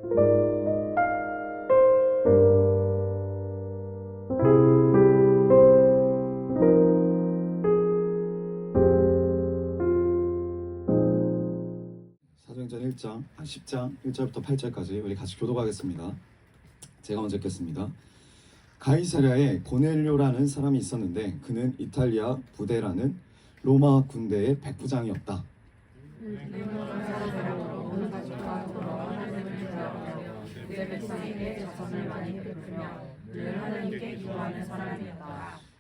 사도행전 10장 1절부터 8절까지 우리 같이 교독하겠습니다. 제가 먼저 읽겠습니다. 가이사랴에 고넬료라는 사람이 있었는데 그는 이탈리아 부대라는 로마 군대의 백부장이었다.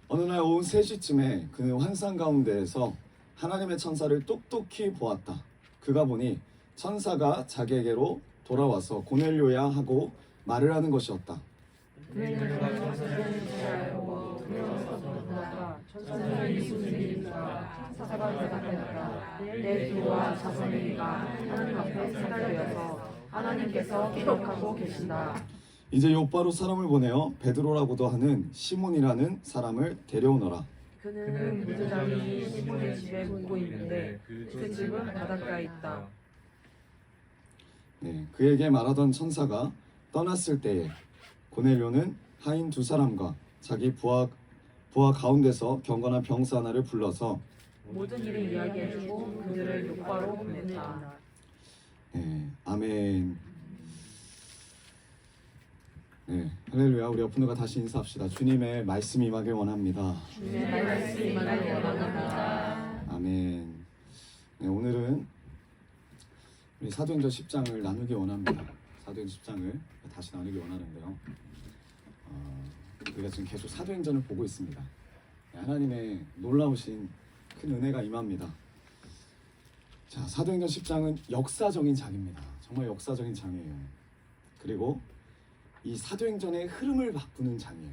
어느 날 오후 3시쯤에 그는 환상 가운데에서 하나님의 천사를 똑똑히 보았다. 그가 보니 천사가 자기에게로 돌아와서 고넬료야 하고 말을 하는 것이었다. 내 기도와 자선이가 하나님 앞에 생각되어서 하나님께서 기록하고 계신다. 이제 요바로 사람을 보내어 베드로라고도 하는 시몬이라는 사람을 데려오너라. 그는 무드장이 시몬의 집에 묵고 있는데 그 집은 바닷가에 있다. 그에게 말하던 천사가 떠났을 때에 고넬료는 하인 2사람과 자기 부하 가운데서 경건한 병사 하나를 불러서 모든 일을 이야기해주고 그들을 요바로 보냈다. 아멘. 할렐루야. 우리 옆분들과 다시 인사합시다. 주님의 말씀이 임하길 원합니다. 주님의 말씀이 임하길 원합니다. 아멘. 오늘은 우리 사도행전 10장을 나누기 원합니다. 사도행전 10장을 다시 나누기 원하는데요. 우리가 지금 계속 사도행전을 보고 있습니다. 하나님의 놀라우신 큰 은혜가 임합니다. 자, 사도행전 10장은 역사적인 장입니다. 정말 역사적인 장이에요. 그리고 이 사도행전의 흐름을 바꾸는 장이에요.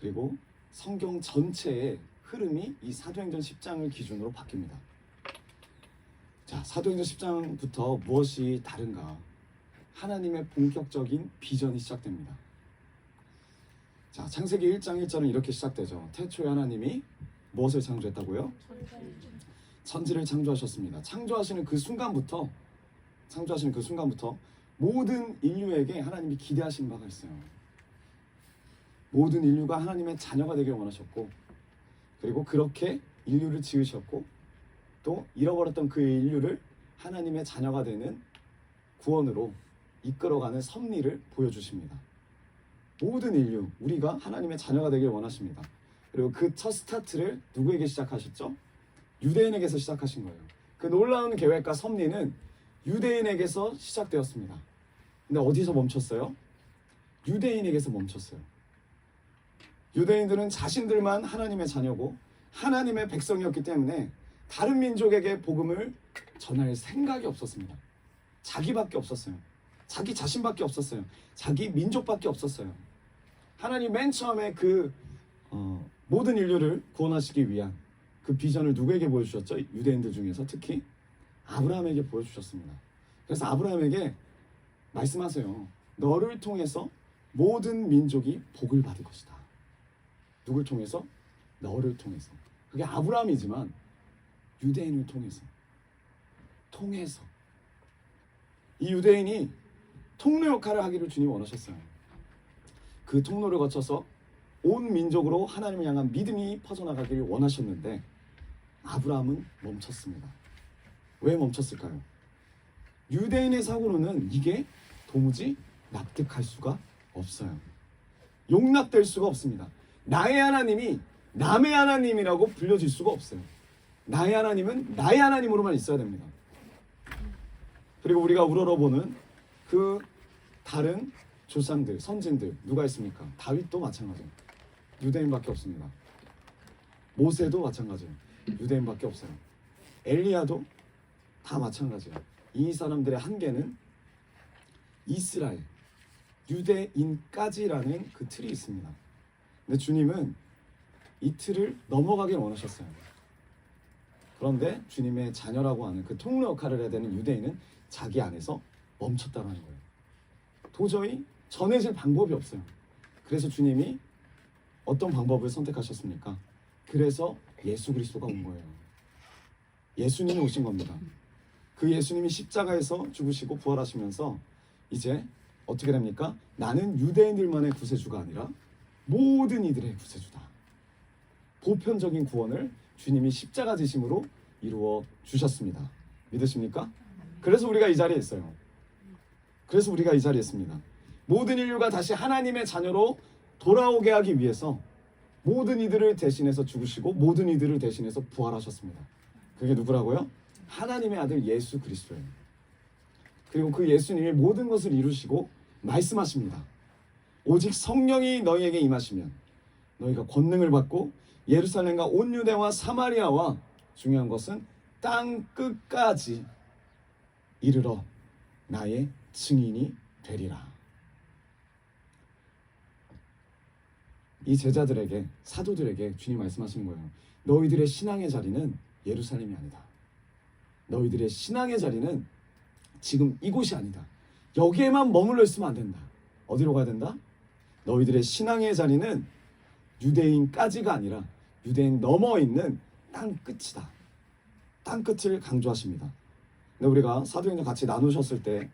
그리고 성경 전체의 흐름이 이 사도행전 10장을 기준으로 바뀝니다. 자, 사도행전 10장부터 무엇이 다른가? 하나님의 본격적인 비전이 시작됩니다. 자, 창세기 1장 1절은 이렇게 시작되죠. 태초에 하나님이 무엇을 창조했다고요? 천지를 창조하셨습니다. 창조하시는 그 순간부터 모든 인류에게 하나님이 기대하시는 바가 있어요. 모든 인류가 하나님의 자녀가 되길 원하셨고, 그리고 그렇게 인류를 지으셨고, 또 잃어버렸던 그 인류를 하나님의 자녀가 되는 구원으로 이끌어가는 섭리를 보여주십니다. 모든 인류, 우리가 하나님의 자녀가 되길 원하십니다. 그리고 그 첫 스타트를 누구에게 시작하셨죠? 유대인에게서 시작하신 거예요. 그 놀라운 계획과 섭리는 유대인에게서 시작되었습니다. 근데 어디서 멈췄어요? 유대인에게서 멈췄어요. 유대인들은 자신들만 하나님의 자녀고 하나님의 백성이었기 때문에 다른 민족에게 복음을 전할 생각이 없었습니다. 자기밖에 없었어요. 자기 자신밖에 없었어요. 자기 민족밖에 없었어요. 하나님 맨 처음에 모든 인류를 구원하시기 위한 그 비전을 누구에게 보여주셨죠? 유대인들 중에서 특히 아브라함에게 보여주셨습니다. 그래서 아브라함에게 말씀하세요. 너를 통해서 모든 민족이 복을 받을 것이다. 누굴 통해서? 너를 통해서. 그게 아브라함이지만 유대인을 통해서 이 유대인이 통로 역할을 하기를 주님이 원하셨어요. 그 통로를 거쳐서 온 민족으로 하나님을 향한 믿음이 퍼져나가기를 원하셨는데 아브라함은 멈췄습니다. 왜 멈췄을까요? 유대인의 사고로는 이게 도무지 납득할 수가 없어요. 용납될 수가 없습니다. 나의 하나님이 남의 하나님이라고 불려질 수가 없어요. 나의 하나님은 나의 하나님으로만 있어야 됩니다. 그리고 우리가 우러러보는 그 다른 조상들, 선진들 누가 있습니까? 다윗도 마찬가지예요. 유대인밖에 없습니다. 모세도 마찬가지예요. 유대인밖에 없어요. 엘리야도 다 마찬가지예요. 이 사람들의 한계는 이스라엘, 유대인까지라는 그 틀이 있습니다. 근데 주님은 이 틀을 넘어가길 원하셨어요. 그런데 주님의 자녀라고 하는 그 통로 역할을 해야 되는 유대인은 자기 안에서 멈췄다는 거예요. 도저히 전해질 방법이 없어요. 그래서 주님이 어떤 방법을 선택하셨습니까? 그래서 예수 그리스도가 온 거예요. 예수님이 오신 겁니다. 그 예수님이 십자가에서 죽으시고 부활하시면서 이제 어떻게 됩니까? 나는 유대인들만의 구세주가 아니라 모든 이들의 구세주다. 보편적인 구원을 주님이 십자가 지심으로 이루어 주셨습니다. 믿으십니까? 그래서 우리가 이 자리에 있어요. 그래서 우리가 이 자리에 있습니다. 모든 인류가 다시 하나님의 자녀로 돌아오게 하기 위해서 모든 이들을 대신해서 죽으시고 모든 이들을 대신해서 부활하셨습니다. 그게 누구라고요? 하나님의 아들 예수 그리스도예요. 그리고 그 예수님이 모든 것을 이루시고 말씀하십니다. 오직 성령이 너희에게 임하시면 너희가 권능을 받고 예루살렘과 온 유대와 사마리아와 중요한 것은 땅 끝까지 이르러 나의 증인이 되리라. 이 제자들에게, 사도들에게 주님 말씀하시는 거예요. 너희들의 신앙의 자리는 예루살렘이 아니다. 너희들의 신앙의 자리는 지금 이곳이 아니다. 여기에만 머물러 있으면 안 된다. 어디로 가야 된다? 너희들의 신앙의 자리는 유대인까지가 아니라 유대인 넘어 있는 땅 끝이다. 땅 끝을 강조하십니다. 근데 우리가 사도행전 같이 나누셨을 때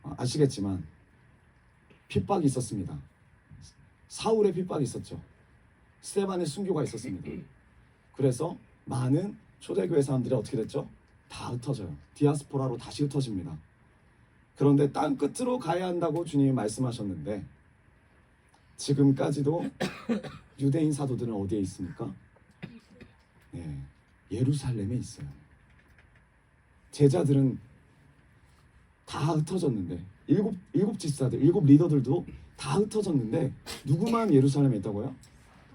아시겠지만 핍박이 있었습니다. 사울의 핍박이 있었죠. 스데반의 순교가 있었습니다. 그래서 많은 초대교회 사람들이 어떻게 됐죠? 다 흩어져요. 디아스포라로 다시 흩어집니다. 그런데 땅 끝으로 가야 한다고 주님이 말씀하셨는데 지금까지도 유대인 사도들은 어디에 있습니까? 네, 예루살렘에 있어요. 제자들은 다 흩어졌는데 일곱 집사들, 일곱 리더들도 다 흩어졌는데 누구만 예루살렘에 있다고요?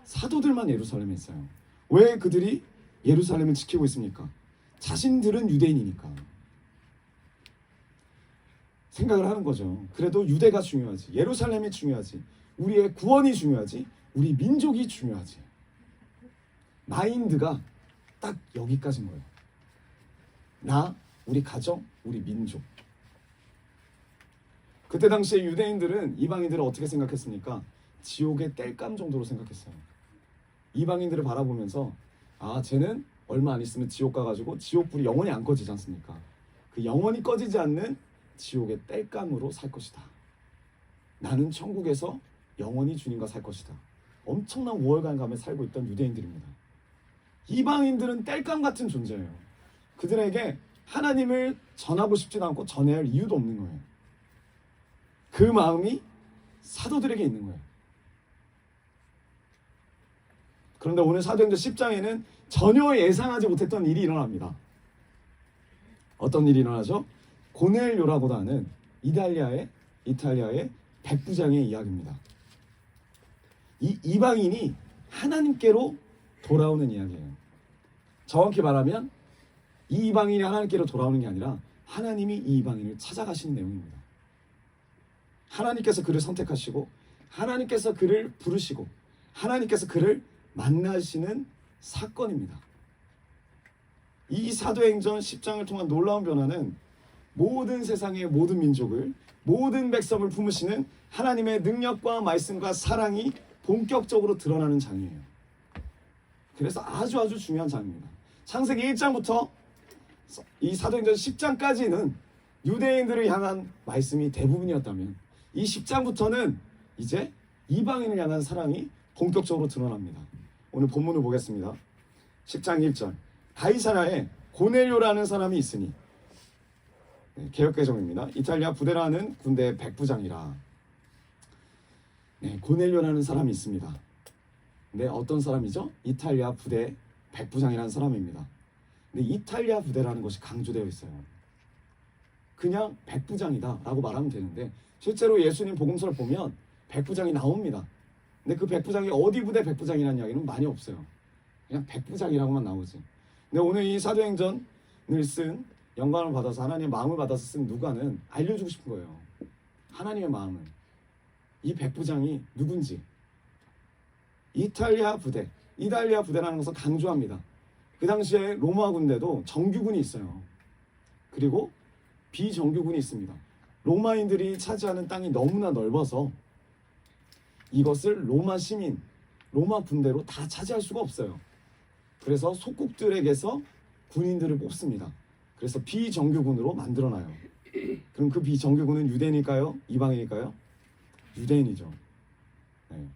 사도들만 예루살렘에 있어요. 왜 그들이 예루살렘을 지키고 있습니까? 자신들은 유대인이니까. 생각을 하는 거죠. 그래도 유대가 중요하지, 예루살렘이 중요하지, 우리의 구원이 중요하지, 우리 민족이 중요하지. 마인드가 딱 여기까지인 거예요. 나, 우리 가정, 우리 민족. 그때 당시에 유대인들은 이방인들을 어떻게 생각했습니까? 지옥의 땔감 정도로 생각했어요. 이방인들을 바라보면서 쟤는 얼마 안 있으면 지옥 가가지고 지옥불이 영원히 안 꺼지지 않습니까? 그 영원히 꺼지지 않는 지옥의 땔감으로 살 것이다. 나는 천국에서 영원히 주님과 살 것이다. 엄청난 우월감에 살고 있던 유대인들입니다. 이방인들은 땔감 같은 존재예요. 그들에게 하나님을 전하고 싶지도 않고 전해야 할 이유도 없는 거예요. 그 마음이 사도들에게 있는 거예요. 그런데 오늘 사도행전 10장에는 전혀 예상하지 못했던 일이 일어납니다. 어떤 일이 일어나죠? 고넬료라고도 하는 이탈리아의 백부장의 이야기입니다. 이 이방인이 하나님께로 돌아오는 이야기예요. 정확히 말하면 이 이방인이 하나님께로 돌아오는 게 아니라 하나님이 이 이방인을 찾아가시는 내용입니다. 하나님께서 그를 선택하시고 하나님께서 그를 부르시고 하나님께서 그를 만나시는 사건입니다. 이 사도행전 10장을 통한 놀라운 변화는 모든 세상의 모든 민족을, 모든 백성을 품으시는 하나님의 능력과 말씀과 사랑이 본격적으로 드러나는 장이에요. 그래서 아주 중요한 장입니다. 창세기 1장부터 이 사도행전 10장까지는 유대인들을 향한 말씀이 대부분이었다면 이 10장부터는 이제 이방인을 향한 사랑이 본격적으로 드러납니다. 오늘 본문을 보겠습니다. 10장 1절. 가이사랴에 고넬료라는 사람이 있으니, 개역개정입니다. 이탈리아 부대라는 군대의 백부장이라. 고넬료라는 사람이 있습니다. 네, 어떤 사람이죠? 이탈리아 부대 백부장이라는 사람입니다. 근데 이탈리아 부대라는 것이 강조되어 있어요. 그냥 백부장이다 라고 말하면 되는데 실제로 예수님 복음서를 보면 백부장이 나옵니다. 근데 그 백부장이 어디 부대 백부장이라는 이야기는 많이 없어요. 그냥 백부장이라고만 나오지. 근데 오늘 이 사도행전을 쓴, 영감을 받아서 하나님의 마음을 받아서 쓴 누가는 알려주고 싶은 거예요. 하나님의 마음을. 이 백부장이 누군지. 이탈리아 부대라는 것을 강조합니다. 그 당시에 로마 군대도 정규군이 있어요. 그리고 비정규군이 있습니다. 로마인들이 차지하는 땅이 너무나 넓어서 이것을 로마 시민, 로마 군대로 다 차지할 수가 없어요. 그래서 속국들에게서 군인들을 뽑습니다. 그래서 비정규군으로 만들어놔요. 그럼 그 비정규군은 유대인일까요? 이방인일까요? 유대인이죠. 네.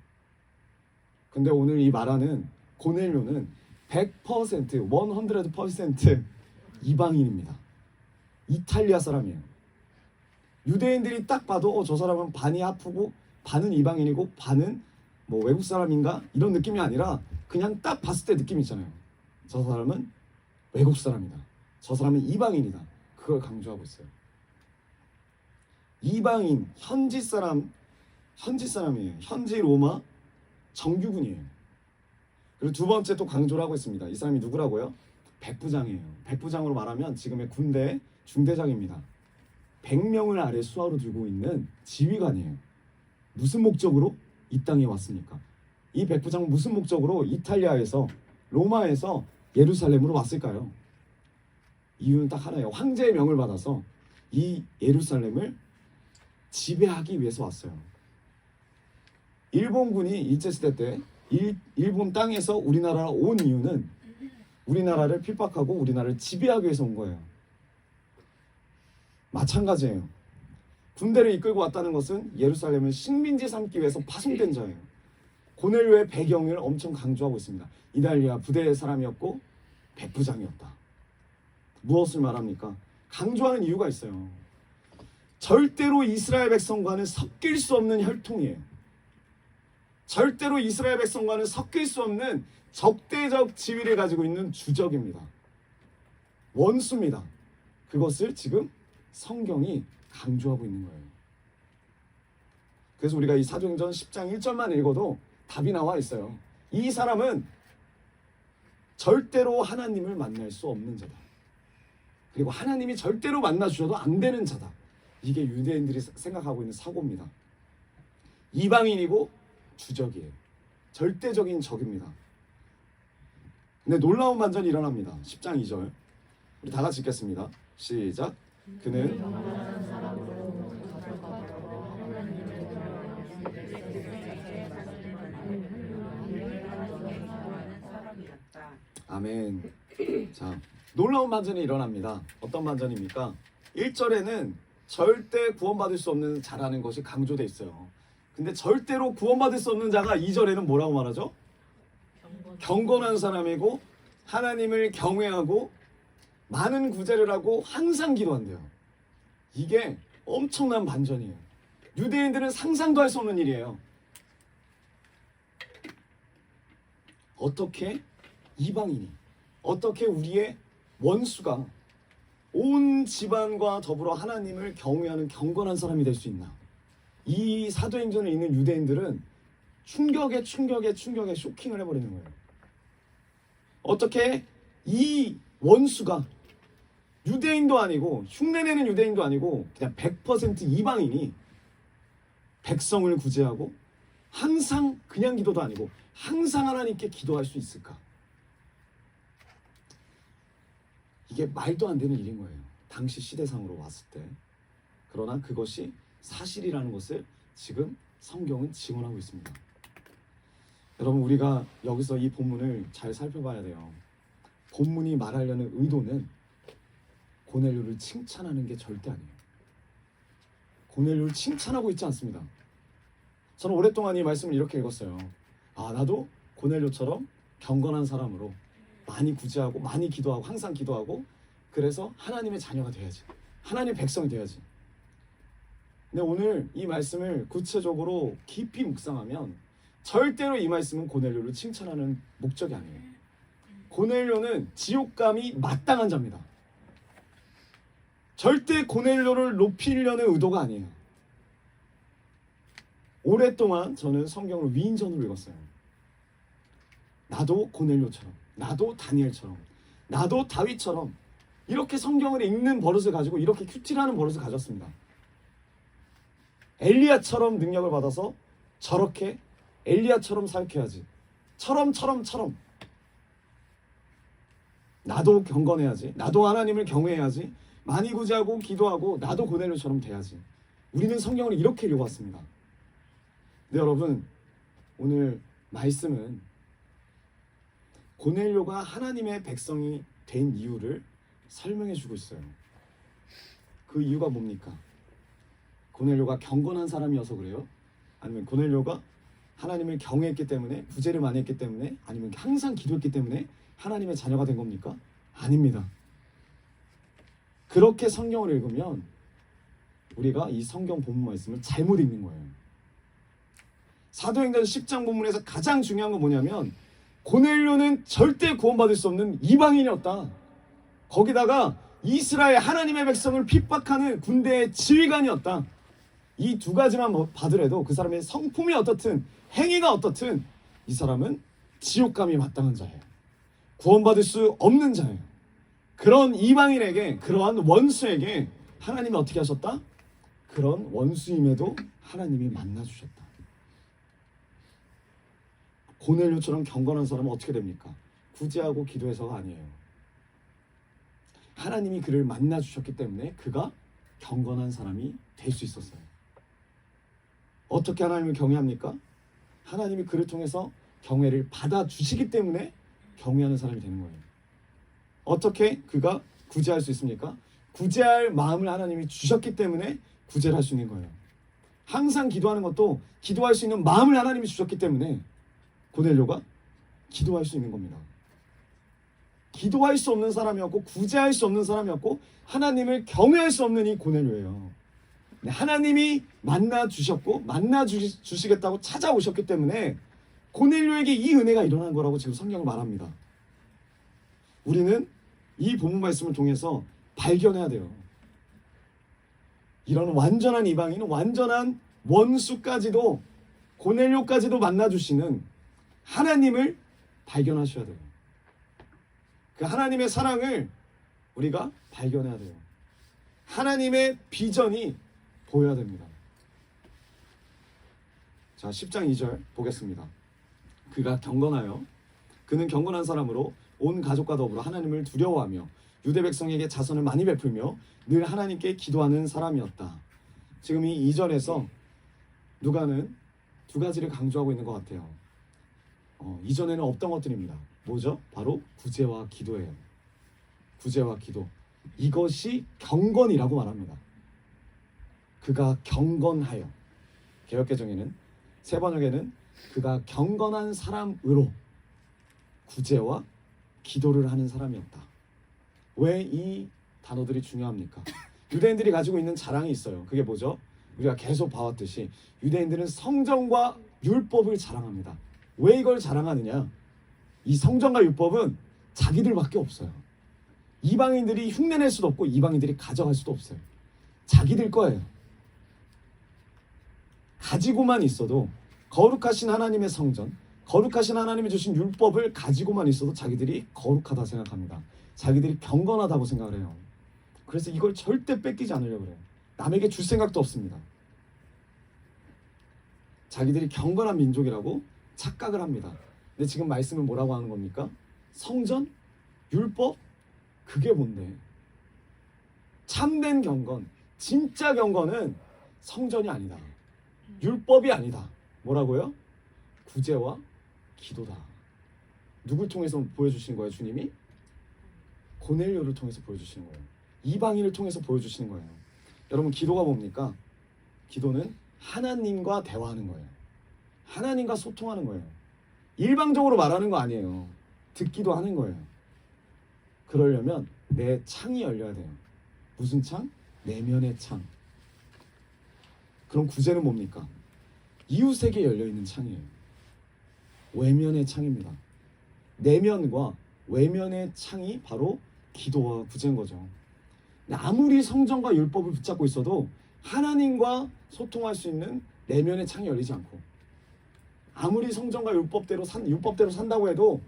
근데 오늘 이 말하는 고넬료는 100% 이방인입니다. 이탈리아 사람이에요. 유대인들이 딱 봐도 저 사람은 반이 아프고 반은 이방인이고 반은 뭐 외국 사람인가 이런 느낌이 아니라 그냥 딱 봤을 때 느낌 있잖아요. 저 사람은 외국 사람이다. 저 사람은 이방인이다. 그걸 강조하고 있어요. 이방인, 현지 사람이에요. 현지 로마 정규군이에요. 그리고 두 번째 또 강조를 하고 있습니다. 이 사람이 누구라고요? 백부장이에요. 백부장으로 말하면 지금의 군대 중대장입니다. 100명을 아래 수하로 두고 있는 지휘관이에요. 무슨 목적으로 이 땅에 왔습니까? 이 백부장은 무슨 목적으로 이탈리아에서 로마에서 예루살렘으로 왔을까요? 이유는 딱 하나예요. 황제의 명을 받아서 이 예루살렘을 지배하기 위해서 왔어요. 일본군이 일제시대 때 일본 땅에서 우리나라로 온 이유는 우리나라를 핍박하고 우리나라를 지배하기 위해서 온 거예요. 마찬가지예요. 군대를 이끌고 왔다는 것은 예루살렘을 식민지 삼기 위해서 파송된 자예요. 고넬료의 배경을 엄청 강조하고 있습니다. 이탈리아 부대의 사람이었고 백부장이었다. 무엇을 말합니까? 강조하는 이유가 있어요. 절대로 이스라엘 백성과는 섞일 수 없는 혈통이에요. 절대로 이스라엘 백성과는 섞일 수 없는 적대적 지위를 가지고 있는 주적입니다. 원수입니다. 그것을 지금 성경이 강조하고 있는 거예요. 그래서 우리가 이 사도행전 10장 1절만 읽어도 답이 나와 있어요. 이 사람은 절대로 하나님을 만날 수 없는 자다. 그리고 하나님이 절대로 만나 주셔도 안 되는 자다. 이게 유대인들이 생각하고 있는 사고입니다. 이방인이고 주적이에요. 절대적인 적입니다. 근데 놀라운 반전이 일어납니다. 10장 2절 우리 다 같이 읽겠습니다. 시작. 그는 아멘. 자, 놀라운 반전이 일어납니다. 어떤 반전입니까? 1절에는 절대 구원받을 수 없는 자라는 것이 강조되어 있어요. 근데 절대로 구원받을 수 없는 자가 2절에는 뭐라고 말하죠? 경건한 사람이고 하나님을 경외하고 많은 구제를 하고 항상 기도한대요. 이게 엄청난 반전이에요. 유대인들은 상상도 할 수 없는 일이에요. 어떻게 이방인이, 어떻게 우리의 원수가 온 집안과 더불어 하나님을 경외하는 경건한 사람이 될 수 있나? 이 사도행전을 읽는 유대인들은 충격에 쇼킹을 해버리는 거예요. 어떻게 이 원수가 유대인도 아니고 흉내내는 유대인도 아니고 그냥 100% 이방인이 백성을 구제하고 항상 그냥 기도도 아니고 항상 하나님께 기도할 수 있을까? 이게 말도 안 되는 일인 거예요. 당시 시대상으로 왔을 때. 그러나 그것이 사실이라는 것을 지금 성경은 증언하고 있습니다. 여러분, 우리가 여기서 이 본문을 잘 살펴봐야 돼요. 본문이 말하려는 의도는 고넬료를 칭찬하는 게 절대 아니에요. 고넬료를 칭찬하고 있지 않습니다. 저는 오랫동안 이 말씀을 이렇게 읽었어요. 아, 나도 고넬료처럼 경건한 사람으로 많이 구제하고 많이 기도하고 항상 기도하고 그래서 하나님의 자녀가 돼야지. 하나님의 백성이 돼야지. 근데 오늘 이 말씀을 구체적으로 깊이 묵상하면 절대로 이 말씀은 고넬료를 칭찬하는 목적이 아니에요. 고넬료는 지옥감이 마땅한 자입니다. 절대 고넬료를 높이려는 의도가 아니에요. 오랫동안 저는 성경을 위인전으로 읽었어요. 나도 고넬료처럼, 나도 다니엘처럼, 나도 다윗처럼 이렇게 성경을 읽는 버릇을 가지고 이렇게 큐티라는 버릇을 가졌습니다. 엘리야처럼 능력을 받아서 저렇게 엘리야처럼 사역해야지. 처럼. 나도 경건해야지. 나도 하나님을 경외해야지. 많이 구제하고 기도하고 나도 고넬료처럼 돼야지. 우리는 성경을 이렇게 읽어왔습니다. 근데 여러분, 오늘 말씀은 고넬료가 하나님의 백성이 된 이유를 설명해 주고 있어요. 그 이유가 뭡니까? 고넬료가 경건한 사람이어서 그래요? 아니면 고넬료가 하나님을 경외했기 때문에, 구제를 많이 했기 때문에, 아니면 항상 기도했기 때문에 하나님의 자녀가 된 겁니까? 아닙니다. 그렇게 성경을 읽으면 우리가 이 성경 본문 말씀을 잘못 읽는 거예요. 사도행전 10장 본문에서 가장 중요한 건 뭐냐면, 고넬료는 절대 구원받을 수 없는 이방인이었다. 거기다가 이스라엘 하나님의 백성을 핍박하는 군대의 지휘관이었다. 이 두 가지만 받으래도 그 사람의 성품이 어떻든 행위가 어떻든 이 사람은 지옥감이 마땅한 자예요. 구원받을 수 없는 자예요. 그런 이방인에게, 그러한 원수에게 하나님이 어떻게 하셨다? 그런 원수임에도 하나님이 만나주셨다. 고넬료처럼 경건한 사람은 어떻게 됩니까? 구제하고 기도해서가 아니에요. 하나님이 그를 만나주셨기 때문에 그가 경건한 사람이 될 수 있었어요. 어떻게 하나님을 경외합니까? 하나님이 그를 통해서 경외를 받아주시기 때문에 경외하는 사람이 되는 거예요. 어떻게 그가 구제할 수 있습니까? 구제할 마음을 하나님이 주셨기 때문에 구제를 할 수 있는 거예요. 항상 기도하는 것도 기도할 수 있는 마음을 하나님이 주셨기 때문에 고넬료가 기도할 수 있는 겁니다. 기도할 수 없는 사람이었고, 구제할 수 없는 사람이었고, 하나님을 경외할 수 없는 이 고넬료예요. 하나님이 만나주셨고 만나주시겠다고 찾아오셨기 때문에 고넬료에게 이 은혜가 일어난 거라고 지금 성경은 말합니다. 우리는 이 본문 말씀을 통해서 발견해야 돼요. 이런 완전한 이방인, 완전한 원수까지도, 고넬료까지도 만나주시는 하나님을 발견하셔야 돼요. 그 하나님의 사랑을 우리가 발견해야 돼요. 하나님의 비전이 보여야 됩니다. 자, 10장 2절 보겠습니다. 그가 경건하여, 그는 경건한 사람으로 온 가족과 더불어 하나님을 두려워하며 유대 백성에게 자선을 많이 베풀며 늘 하나님께 기도하는 사람이었다. 지금 이 2절에서 누가는 두 가지를 강조하고 있는 것 같아요. 이전에는 없던 것들입니다. 뭐죠? 바로 구제와 기도예요. 구제와 기도. 이것이 경건이라고 말합니다. 그가 경건하여. 개역개정에는, 새 번역에는 그가 경건한 사람으로 구제와 기도를 하는 사람이었다. 왜 이 단어들이 중요합니까? 유대인들이 가지고 있는 자랑이 있어요. 그게 뭐죠? 우리가 계속 봐왔듯이 유대인들은 성전과 율법을 자랑합니다. 왜 이걸 자랑하느냐? 이 성전과 율법은 자기들밖에 없어요. 이방인들이 흉내낼 수도 없고 이방인들이 가져갈 수도 없어요. 자기들 거예요. 가지고만 있어도, 거룩하신 하나님의 성전, 거룩하신 하나님이 주신 율법을 가지고만 있어도 자기들이 거룩하다 생각합니다. 자기들이 경건하다고 생각을 해요. 그래서 이걸 절대 뺏기지 않으려고 그래요. 남에게 줄 생각도 없습니다. 자기들이 경건한 민족이라고 착각을 합니다. 근데 지금 말씀은 뭐라고 하는 겁니까? 성전? 율법? 그게 뭔데? 참된 경건, 진짜 경건은 성전이 아니다. 율법이 아니다. 뭐라고요? 구제와 기도다. 누굴 통해서 보여주시는 거예요, 주님이? 고넬료를 통해서 보여주시는 거예요. 이방인을 통해서 보여주시는 거예요. 여러분, 기도가 뭡니까? 기도는 하나님과 대화하는 거예요. 하나님과 소통하는 거예요. 일방적으로 말하는 거 아니에요. 듣기도 하는 거예요. 그러려면 내 창이 열려야 돼요. 무슨 창? 내면의 창. 그럼 구제는 뭡니까? 이웃에게 열려있는 창이에요. 외면의 창입니다. 내면과 외면의 창이 바로 기도와 구제인 거죠. 아무리 성전과 율법을 붙잡고 있어도 하나님과 소통할 수 있는 내면의 창이 열리지 않고, 아무리 성전과 율법대로 산다고 해도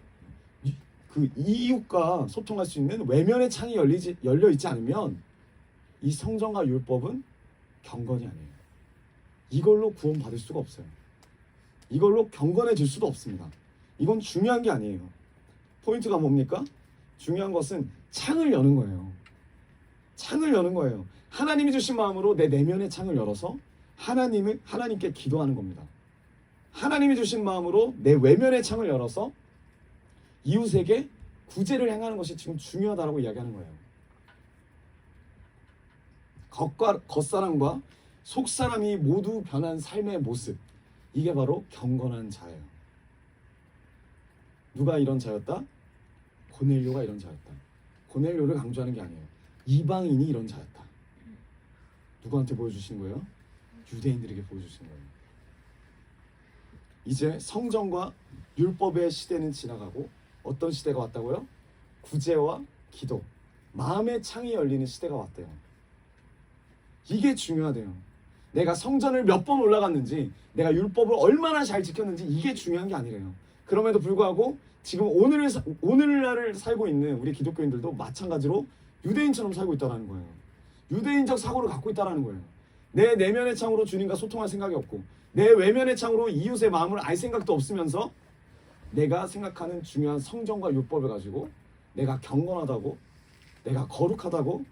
그 이웃과 소통할 수 있는 외면의 창이 열려 있지 않으면 이 성전과 율법은 경건이 아니에요. 이걸로 구원받을 수가 없어요. 이걸로 경건해질 수도 없습니다. 이건 중요한 게 아니에요. 포인트가 뭡니까? 중요한 것은 창을 여는 거예요. 창을 여는 거예요. 하나님이 주신 마음으로 내 내면의 창을 열어서 하나님께 기도하는 겁니다. 하나님이 주신 마음으로 내 외면의 창을 열어서 이웃에게 구제를 행하는 것이 지금 중요하다고 이야기하는 거예요. 겉사람과 속사람이 모두 변한 삶의 모습, 이게 바로 경건한 자예요. 누가 이런 자였다? 고넬료가 이런 자였다. 고넬료를 강조하는 게 아니에요. 이방인이 이런 자였다. 누구한테 보여주신 거예요? 유대인들에게 보여주신 거예요. 이제 성전과 율법의 시대는 지나가고 어떤 시대가 왔다고요? 구제와 기도, 마음의 창이 열리는 시대가 왔대요. 이게 중요하대요. 내가 성전을 몇 번 올라갔는지, 내가 율법을 얼마나 잘 지켰는지, 이게 중요한 게 아니래요. 그럼에도 불구하고 지금 오늘날을 살고 있는 우리 기독교인들도 마찬가지로 유대인처럼 살고 있다는 거예요. 유대인적 사고를 갖고 있다는 거예요. 내 내면의 창으로 주님과 소통할 생각이 없고, 내 외면의 창으로 이웃의 마음을 알 생각도 없으면서 내가 생각하는 중요한 성전과 율법을 가지고 내가 경건하다고, 내가 거룩하다고,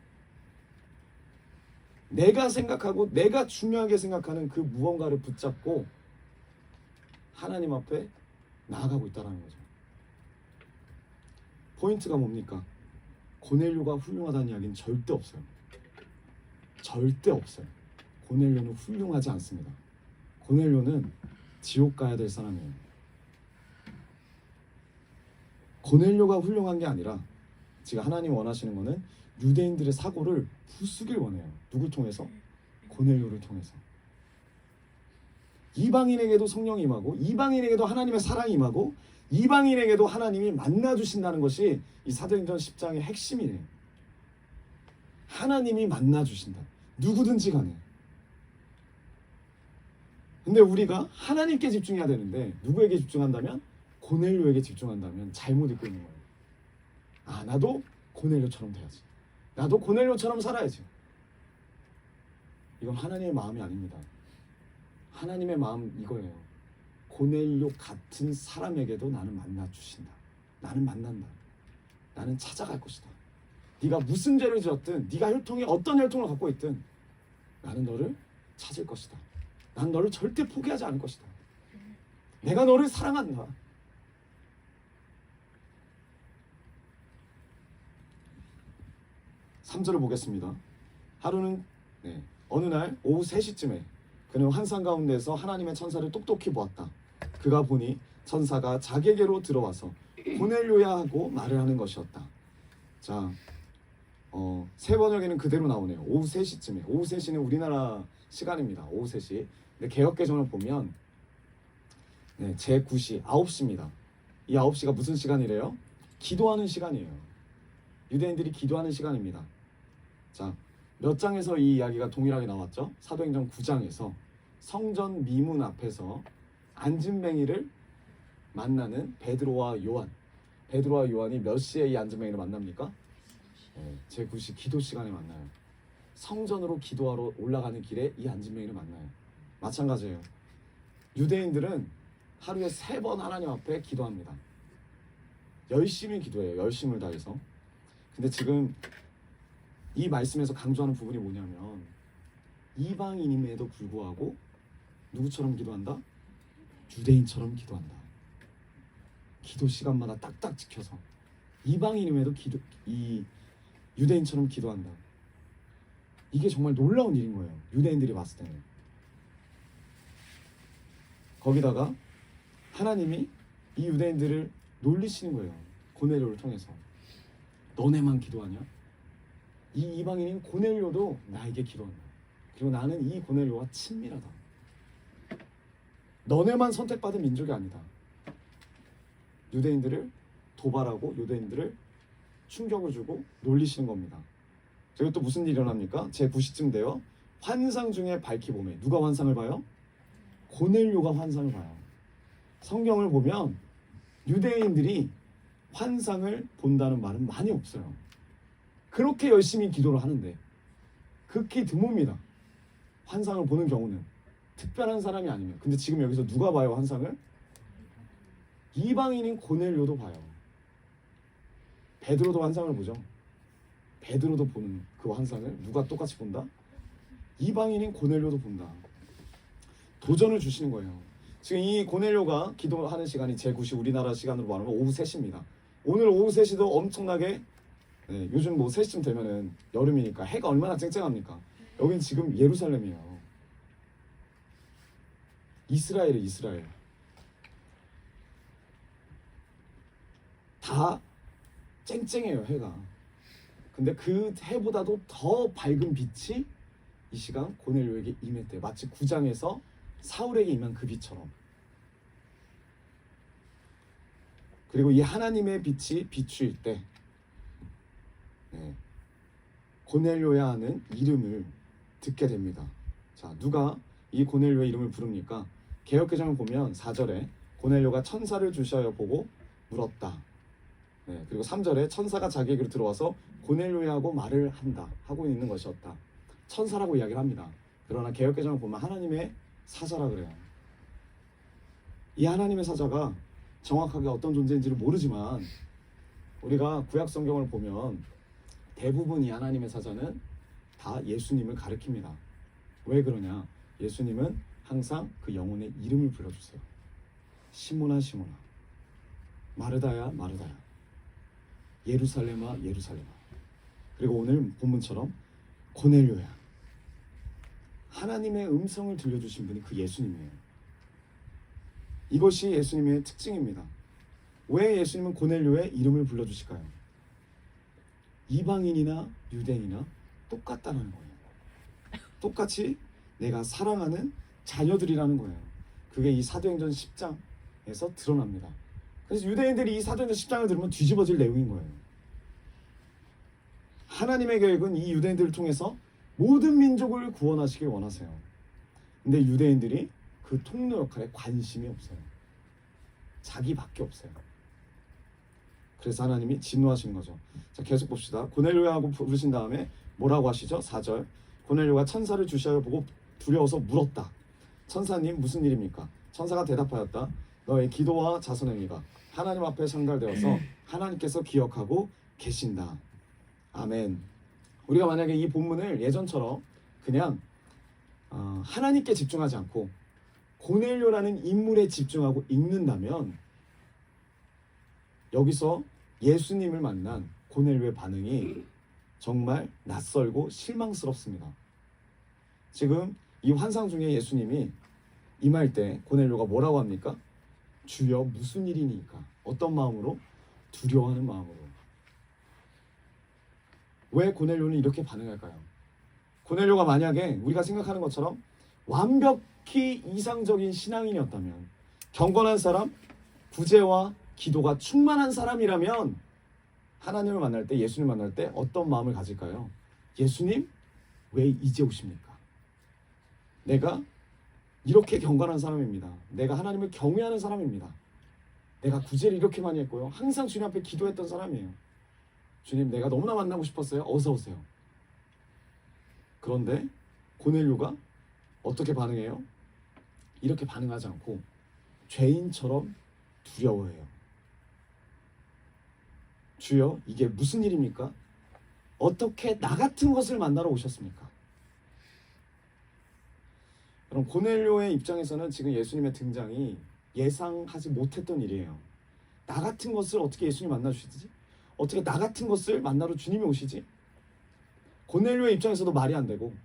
내가 생각하고 내가 중요하게 생각하는 그 무언가를 붙잡고 하나님 앞에 나아가고 있다는 거죠. 포인트가 뭡니까? 고넬료가 훌륭하다는 이야기는 절대 없어요. 절대 없어요. 고넬료는 훌륭하지 않습니다. 고넬료는 지옥 가야 될 사람이에요. 고넬료가 훌륭한 게 아니라 지금 하나님 원하시는 거는 유대인들의 사고를 부수길 원해요. 누굴 통해서? 고넬료를 통해서. 이방인에게도 성령이 임하고, 이방인에게도 하나님의 사랑이 임하고, 이방인에게도 하나님이 만나주신다는 것이 이 사도행전 10장의 핵심이에요. 하나님이 만나주신다. 누구든지 간에. 근데 우리가 하나님께 집중해야 되는데 누구에게 집중한다면? 고넬료에게 집중한다면 잘못 읽고 있는 거예요. 아, 나도 고넬료처럼 돼야지. 나도 고넬료처럼 살아야지. 이건 하나님의 마음이 아닙니다. 하나님의 마음 이거예요. 고넬료 같은 사람에게도 나는 만나 주신다. 나는 만난다. 나는 찾아갈 것이다. 네가 무슨 죄를 지었든, 네가 어떤 혈통을 갖고 있든 나는 너를 찾을 것이다. 난 너를 절대 포기하지 않을 것이다. 내가 너를 사랑한다. (3절을) 보겠습니다. 하루는 어느 날 오후 3시쯤에 그는 환상 가운데서 하나님의 천사를 똑똑히 보았다. 그가 보니 천사가 자기에게로 들어와서 고넬료야 하고 말을 하는 것이었다. 자, 새 번역에는 그대로 나오네요. 오후 3시쯤에. 오후 3시는 우리나라 시간입니다. 오후 3시. 근데 개역개정을 보면 제9시 9시입니다. 이 9시가 무슨 시간이래요? 기도하는 시간이에요. 유대인들이 기도하는 시간입니다. 자, 몇 장에서 이 이야기가 동일하게 나왔죠? 사도행전 9장에서 성전 미문 앞에서 안진뱅이를 만나는 베드로와 요한. 베드로와 요한이 몇 시에 이 안진뱅이를 만납니까? 제9시 기도 시간에 만나요. 성전으로 기도하러 올라가는 길에 이 안진뱅이를 만나요. 마찬가지예요. 유대인들은 하루에 3번 하나님 앞에 기도합니다. 열심히 기도해요. 열심을 다해서. 근데 지금 이 말씀에서 강조하는 부분이 뭐냐면 이방인임에도 불구하고 누구처럼 기도한다? 유대인처럼 기도한다. 기도 시간마다 딱딱 지켜서 이방인임에도 유대인처럼 기도한다. 이게 정말 놀라운 일인 거예요. 유대인들이 봤을 때는. 거기다가 하나님이 이 유대인들을 놀리시는 거예요. 고넬료를 통해서. 너네만 기도하냐? 이 이방인인 고넬료도 나에게 기도한다. 그리고 나는 이 고넬료와 친밀하다. 너네만 선택받은 민족이 아니다. 유대인들을 도발하고 유대인들을 충격을 주고 놀리시는 겁니다. 저기 또 무슨 일이 일어납니까? 제9시쯤 돼요. 환상 중에 밝히 보매. 누가 환상을 봐요? 고넬료가 환상을 봐요. 성경을 보면 유대인들이 환상을 본다는 말은 많이 없어요. 그렇게 열심히 기도를 하는데 극히 드뭅니다. 환상을 보는 경우는 특별한 사람이 아니면. 근데 지금 여기서 누가 봐요? 환상을? 이방인인 고넬료도 봐요. 베드로도 환상을 보죠. 베드로도 보는 그 환상을 누가 똑같이 본다? 이방인인 고넬료도 본다. 도전을 주시는 거예요. 지금 이 고넬료가 기도하는 시간이 제9시 우리나라 시간으로 말하면 오후 3시입니다. 오늘 오후 3시도 엄청나게 요즘 뭐 3시쯤 되면은 여름이니까 해가 얼마나 쨍쨍합니까? 여긴 지금 예루살렘이에요. 이스라엘이에요. 이스라엘. 다 쨍쨍해요, 해가. 근데 그 해보다도 더 밝은 빛이 이 시간 고넬료에게 임했대요. 마치 9장에서 사울에게 임한 그 빛처럼. 그리고 이 하나님의 빛이 비추일 때 고넬료야 하는 이름을 듣게 됩니다. 자, 누가 이 고넬료의 이름을 부릅니까? 개역개정을 보면 4절에 고넬료가 천사를 주시하여 보고 물었다. 그리고 3절에 천사가 자기에게로 들어와서 고넬료야하고 말을 한다 하고 있는 것이었다. 천사라고 이야기를 합니다. 그러나 개역개정을 보면 하나님의 사자라 그래요. 이 하나님의 사자가 정확하게 어떤 존재인지를 모르지만 우리가 구약 성경을 보면 대부분 이 하나님의 사자는 다 예수님을 가리킵니다. 왜 그러냐? 예수님은 항상 그 영혼의 이름을 불러주세요. 시몬아 시몬아, 마르다야 마르다야, 예루살렘아 예루살렘아. 그리고 오늘 본문처럼 고넬료야. 하나님의 음성을 들려주신 분이 그 예수님이에요. 이것이 예수님의 특징입니다. 왜 예수님은 고넬료의 이름을 불러주실까요? 이방인이나 유대인이나 똑같다는 거예요. 똑같이 내가 사랑하는 자녀들이라는 거예요. 그게 이 사도행전 10장에서 드러납니다. 그래서 유대인들이 이 사도행전 10장을 들으면 뒤집어질 내용인 거예요. 하나님의 계획은 이 유대인들을 통해서 모든 민족을 구원하시길 원하세요. 근데 유대인들이 그 통로 역할에 관심이 없어요. 자기밖에 없어요. 그래서 하나님이 진노하시는 거죠. 자, 계속 봅시다. 고넬료하고 부르신 다음에 뭐라고 하시죠? 4절. 고넬료가 천사를 주시하여 보고 두려워서 물었다. 천사님 무슨 일입니까? 천사가 대답하였다. 너의 기도와 자선행위가 하나님 앞에 상달되어서 하나님께서 기억하고 계신다. 아멘. 우리가 만약에 이 본문을 예전처럼 그냥 하나님께 집중하지 않고 고넬료라는 인물에 집중하고 읽는다면 여기서 예수님을 만난 고넬료의 반응이 정말 낯설고 실망스럽습니다. 지금 이 환상 중에 예수님이 임할 때 고넬료가 뭐라고 합니까? 주여 무슨 일이니까? 어떤 마음으로? 두려워하는 마음으로. 왜 고넬료는 이렇게 반응할까요? 고넬료가 만약에 우리가 생각하는 것처럼 완벽히 이상적인 신앙인이었다면, 경건한 사람, 구제와 기도가 충만한 사람이라면 하나님을 만날 때, 예수님을 만날 때 어떤 마음을 가질까요? 예수님, 왜 이제 오십니까? 내가 이렇게 경건한 사람입니다. 내가 하나님을 경외하는 사람입니다. 내가 구제를 이렇게 많이 했고요. 항상 주님 앞에 기도했던 사람이에요. 주님, 내가 너무나 만나고 싶었어요. 어서 오세요. 그런데 고넬료가 어떻게 반응해요? 이렇게 반응하지 않고 죄인처럼 두려워해요. 주여, 이게 무슨 일입니까? 어떻게 나 같은 것을 만나러 오셨습니까? 그럼 고넬료의 입장에서는 지금 예수님의 등장이 예상하지 못했던 일이에요. 나 같은 것을 어떻게 예수님 만나 주시지? 어떻게 나 같은 것을 만나러 주님이 오시지? 고넬료의 입장에서도 말이 안 되고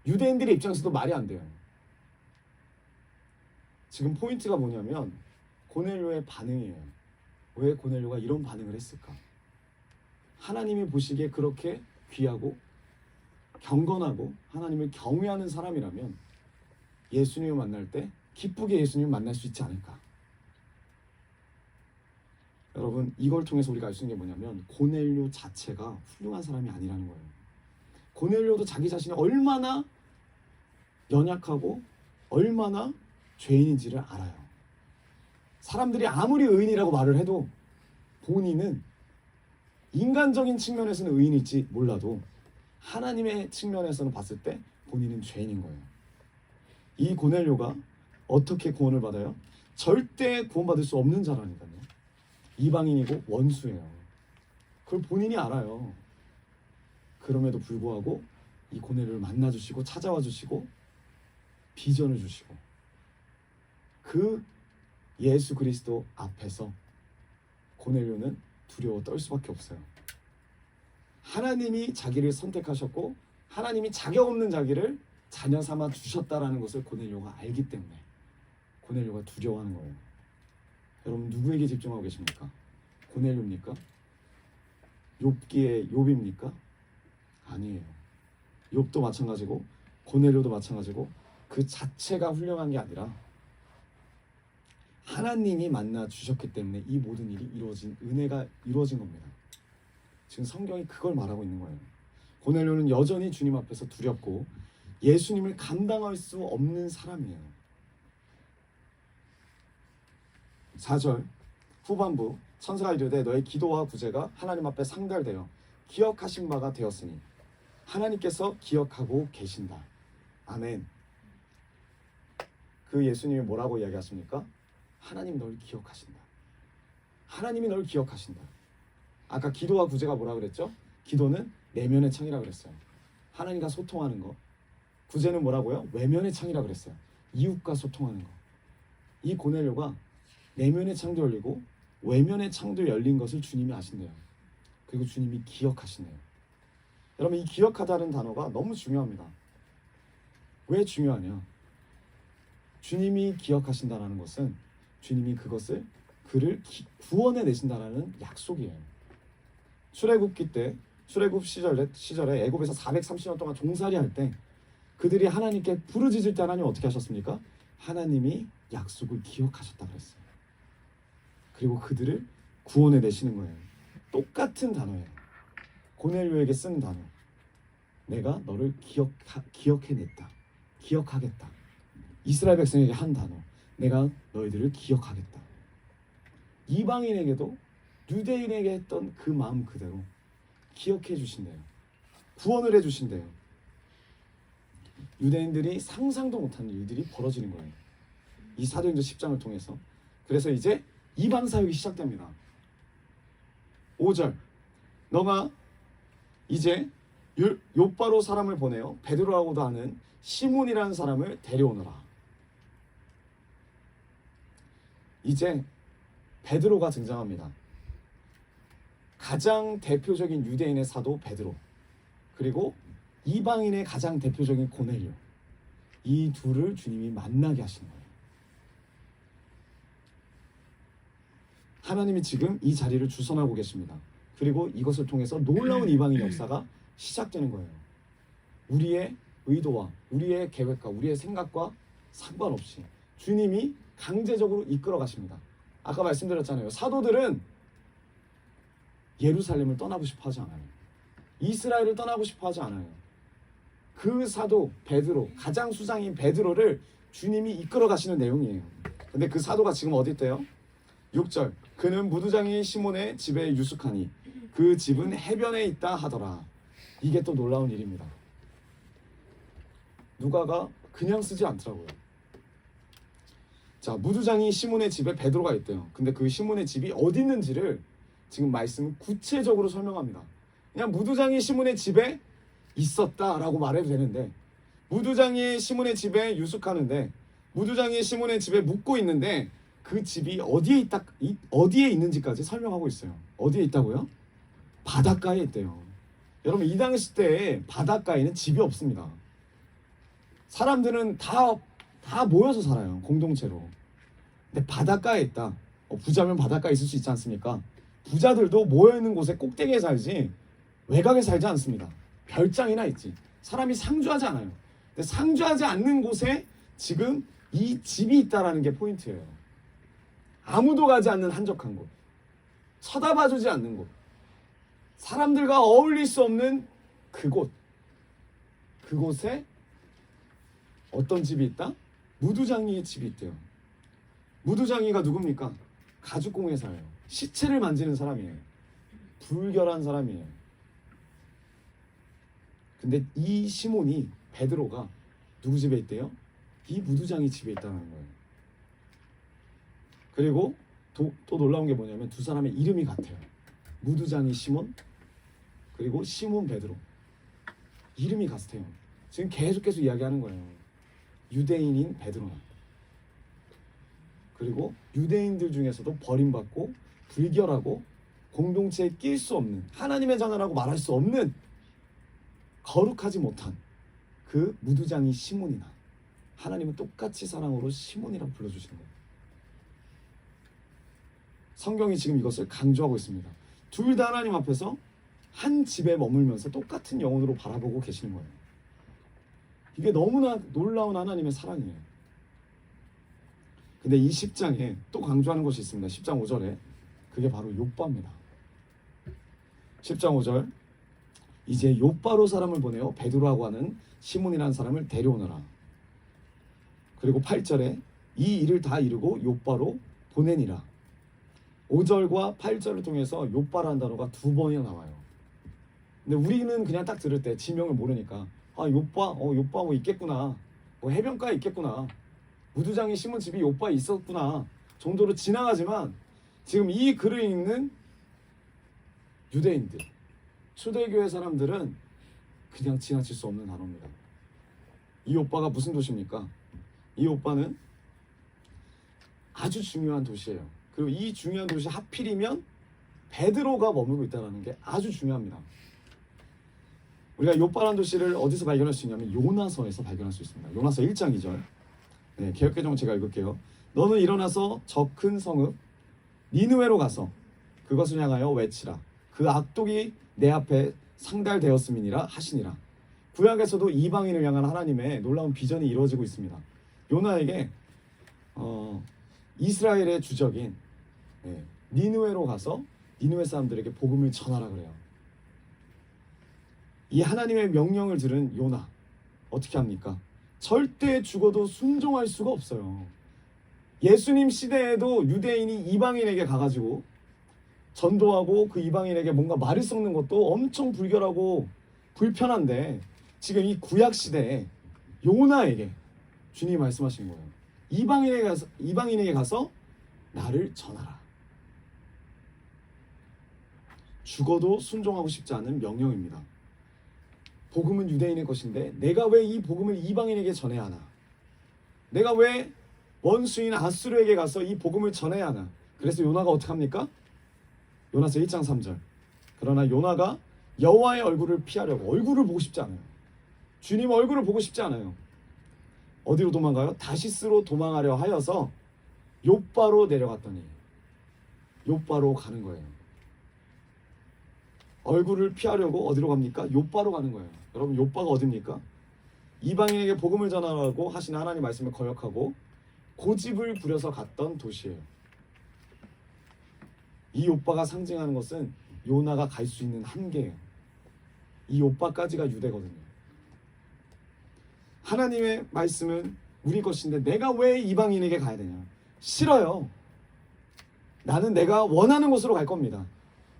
유대인들의 입장에서도 말이 안 돼요. 지금 포인트가 뭐냐면 고넬료의 반응이에요. 왜 고넬료가 이런 반응을 했을까? 하나님이 보시기에 그렇게 귀하고 경건하고 하나님을 경외하는 사람이라면 예수님을 만날 때 기쁘게 예수님을 만날 수 있지 않을까? 여러분, 이걸 통해서 우리가 알 수 있는 게 뭐냐면 고넬료 자체가 훌륭한 사람이 아니라는 거예요. 고넬료도 자기 자신이 얼마나 연약하고 얼마나 죄인인지를 알아요. 사람들이 아무리 의인이라고 말을 해도 본인은 인간적인 측면에서는 의인일지 몰라도 하나님의 측면에서는 봤을 때 본인은 죄인인 거예요. 이 고넬료가 어떻게 구원을 받아요? 절대 구원받을 수 없는 자라니까요. 이방인이고 원수예요. 그걸 본인이 알아요. 그럼에도 불구하고 이 고넬료를 만나주시고 찾아와 주시고 비전을 주시고 그 예수 그리스도 앞에서 고넬료는 두려워 떨 수밖에 없어요. 하나님이 자기를 선택하셨고 하나님이 자격 없는 자기를 자녀 삼아 주셨다라는 것을 고넬료가 알기 때문에 고넬료가 두려워하는 거예요. 여러분 누구에게 집중하고 계십니까? 고넬료입니까? 욥기의 욥입니까? 아니에요. 욥도 마찬가지고 고넬료도 마찬가지고 그 자체가 훌륭한 게 아니라 하나님이 만나 주셨기 때문에 이 모든 일이 이루어진 은혜가 이루어진 겁니다. 지금 성경이 그걸 말하고 있는 거예요. 고넬료는 여전히 주님 앞에서 두렵고 예수님을 감당할 수 없는 사람이에요. 4절 후반부 천사가 이르되 너의 기도와 구제가 하나님 앞에 상달되어 기억하신 바가 되었으니 하나님께서 기억하고 계신다. 아멘. 그 예수님이 뭐라고 이야기하십니까? 하나님 널 기억하신다. 하나님이 널 기억하신다. 아까 기도와 구제가 뭐라 그랬죠? 기도는 내면의 창이라 그랬어요. 하나님과 소통하는 거. 구제는 뭐라고요? 외면의 창이라 그랬어요. 이웃과 소통하는 거. 이 고넬료가 내면의 창도 열리고 외면의 창도 열린 것을 주님이 아신대요. 그리고 주님이 기억하시네요. 여러분 이 기억하다는 단어가 너무 중요합니다. 왜 중요하냐? 주님이 기억하신다는 것은 주님이 그를 구원해 내신다라는 약속이에요. 출애굽기 때 출애굽 시절에 애굽에서 430년 동안 종살이 할 때 그들이 하나님께 부르짖을 때 하나님 어떻게 하셨습니까? 하나님이 약속을 기억하셨다 그랬어요. 그리고 그들을 구원해 내시는 거예요. 똑같은 단어예요. 고넬료에게 쓴 단어. 내가 너를 기억해냈다. 기억하겠다. 이스라엘 백성에게 한 단어. 내가 너희들을 기억하겠다. 이방인에게도 유대인에게 했던 그 마음 그대로 기억해 주신대요. 구원을 해 주신대요. 유대인들이 상상도 못하는 일들이 벌어지는 거예요. 이 사도행전 10장을 통해서. 그래서 이제 이방 사역이 시작됩니다. 5절 너가 이제 욥바로 사람을 보내어 베드로라고도 하는 시몬이라는 사람을 데려오너라. 이제 베드로가 등장합니다. 가장 대표적인 유대인의 사도 베드로, 그리고 이방인의 가장 대표적인 고넬료, 이 둘을 주님이 만나게 하시는 거예요. 하나님이 지금 이 자리를 주선하고 계십니다. 그리고 이것을 통해서 놀라운 이방인 역사가 시작되는 거예요. 우리의 의도와 우리의 계획과 우리의 생각과 상관없이 주님이 강제적으로 이끌어 가십니다. 아까 말씀드렸잖아요. 사도들은 예루살렘을 떠나고 싶어 하지 않아요. 이스라엘을 떠나고 싶어 하지 않아요. 그 사도 베드로, 가장 수장인 베드로를 주님이 이끌어 가시는 내용이에요. 근데 그 사도가 지금 어디 있대요? 6절 그는 무두장이 시몬의 집에 유숙하니 그 집은 해변에 있다 하더라. 이게 또 놀라운 일입니다. 누가가 그냥 쓰지 않더라고요. 자, 무두장이 시몬의 집에 베드로가 있대요. 근데 그 시몬의 집이 어디 있는지를 지금 말씀은 구체적으로 설명합니다. 그냥 무두장이 시몬의 집에 있었다라고 말해도 되는데, 무두장이 시몬의 집에 유숙하는데, 무두장이 시몬의 집에 묵고 있는데 그 집이 어디에 있는지까지 설명하고 있어요. 어디에 있다고요? 바닷가에 있대요. 여러분 이 당시 때 바닷가에는 집이 없습니다. 사람들은 다 모여서 살아요. 공동체로. 근데 바닷가에 있다. 부자면 바닷가에 있을 수 있지 않습니까? 부자들도 모여있는 곳에 꼭대기에 살지 외곽에 살지 않습니다. 별장이나 있지. 사람이 상주하지 않아요. 근데 상주하지 않는 곳에 지금 이 집이 있다라는 게 포인트예요. 아무도 가지 않는 한적한 곳, 쳐다봐주지 않는 곳, 사람들과 어울릴 수 없는 그곳에 어떤 집이 있다? 무두장이의 집이 있대요. 무두장이가 누굽니까? 가죽공예 살아요. 시체를 만지는 사람이에요. 불결한 사람이에요. 근데 이 시몬이, 베드로가 누구 집에 있대요? 이 무두장이 집에 있다는 거예요. 그리고 또 놀라운 게 뭐냐면 두 사람의 이름이 같아요. 무두장이 시몬, 그리고 시몬 베드로. 이름이 같아요. 지금 계속 이야기하는 거예요. 유대인인 베드로, 그리고 유대인들 중에서도 버림받고 불결하고 공동체에 낄 수 없는, 하나님의 자녀라고 말할 수 없는 거룩하지 못한 그 무두장이 시몬이나 하나님은 똑같이 사랑으로 시몬이라고 불러주시는 거예요. 성경이 지금 이것을 강조하고 있습니다. 둘 다 하나님 앞에서 한 집에 머물면서 똑같은 영혼으로 바라보고 계시는 거예요. 이게 너무나 놀라운 하나님의 사랑이에요. 근데 이 10장에 또 강조하는 것이 있습니다. 10장 5절에 그게 바로 욥바입니다. 10장 5절 이제 욥바로 사람을 보내어 베드로라고 하는 시몬이라는 사람을 데려오너라. 그리고 8절에 이 일을 다 이루고 욥바로 보내니라. 5절과 8절을 통해서 욥바라는 단어가 두 번이나 나와요. 근데 우리는 그냥 딱 들을 때 지명을 모르니까 욥바 뭐 있겠구나, 뭐 해변가에 있겠구나, 무두장이 시몬 집이 욥바에 있었구나 정도로 지나가지만 지금 이 글을 읽는 유대인들, 초대교회 사람들은 그냥 지나칠 수 없는 단어입니다. 이 욥바가 무슨 도시입니까? 이 욥바는 아주 중요한 도시예요. 그리고 이 중요한 도시 하필이면 베드로가 머물고 있다는 게 아주 중요합니다. 우리가 욥바라는 도시를 어디서 발견할 수 있냐면 요나서에서 발견할 수 있습니다. 요나서 1장 2절. 네, 개역개정 제가 읽을게요. 너는 일어나서 저 큰 성읍 니느웨로 가서 그것을 향하여 외치라. 그 악독이 내 앞에 상달되었음이니라 하시니라. 구약에서도 이방인을 향한 하나님의 놀라운 비전이 이루어지고 있습니다. 요나에게 이스라엘의 주적인 니느웨로 가서 니느웨 사람들에게 복음을 전하라 그래요. 이 하나님의 명령을 들은 요나 어떻게 합니까? 절대 죽어도 순종할 수가 없어요. 예수님 시대에도 유대인이 이방인에게 가가지고 전도하고 그 이방인에게 뭔가 말을 섞는 것도 엄청 불결하고 불편한데 지금 이 구약 시대에 요나에게 주님이 말씀하신 거예요. 이방인에게 가서 나를 전하라. 죽어도 순종하고 싶지 않은 명령입니다. 복음은 유대인의 것인데 내가 왜 이 복음을 이방인에게 전해야 하나? 내가 왜 원수인 아수르에게 가서 이 복음을 전해야 하나? 그래서 요나가 어떻게 합니까? 요나서 1장 3절. 그러나 요나가 여호와의 얼굴을 피하려고, 얼굴을 보고 싶지 않아요. 주님 얼굴을 보고 싶지 않아요. 어디로 도망가요? 다시스로 도망하려 하여서 욥바로 내려갔더니 욥바로 가는 거예요. 얼굴을 피하려고 어디로 갑니까? 욥바로 가는 거예요. 여러분 욥바가 어디입니까? 이방인에게 복음을 전하라고 하신 하나님 말씀을 거역하고 고집을 부려서 갔던 도시예요. 이 욥바가 상징하는 것은 요나가 갈 수 있는 한계예요. 이 욥바까지가 유대거든요. 하나님의 말씀은 우리 것인데 내가 왜 이방인에게 가야 되냐? 싫어요. 나는 내가 원하는 곳으로 갈 겁니다.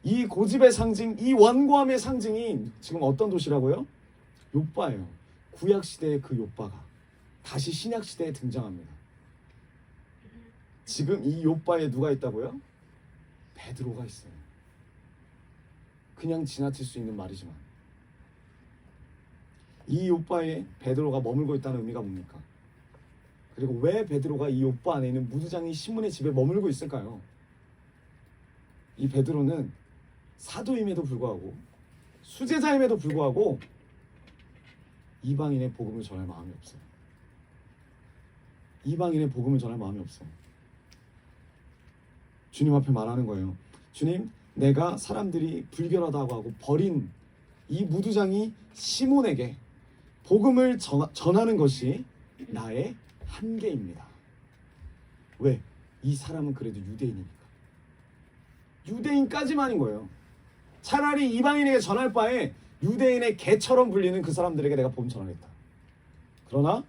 이 고집의 상징, 이 완고함의 상징이 지금 어떤 도시라고요? 욥바예요. 구약시대의 그 욥바가 다시 신약시대에 등장합니다. 지금 이 욥바에 누가 있다고요? 베드로가 있어요. 그냥 지나칠 수 있는 말이지만 이 욥바에 베드로가 머물고 있다는 의미가 뭡니까? 그리고 왜 베드로가 이 욥바 안에 있는 무두장이 시몬의 집에 머물고 있을까요? 이 베드로는 사도임에도 불구하고 수제자임에도 불구하고 이방인의 복음을 전할 마음이 없어요. 이방인의 복음을 전할 마음이 없어요. 주님 앞에 말하는 거예요. 주님, 내가 사람들이 불결하다고 하고 버린 이 무두장이 시몬에게 복음을 전하는 것이 나의 한계입니다. 왜? 이 사람은 그래도 유대인이니까. 유대인까지만인 거예요. 차라리 이방인에게 전할 바에 유대인의 개처럼 불리는 그 사람들에게 내가 복음 전하겠다. 그러나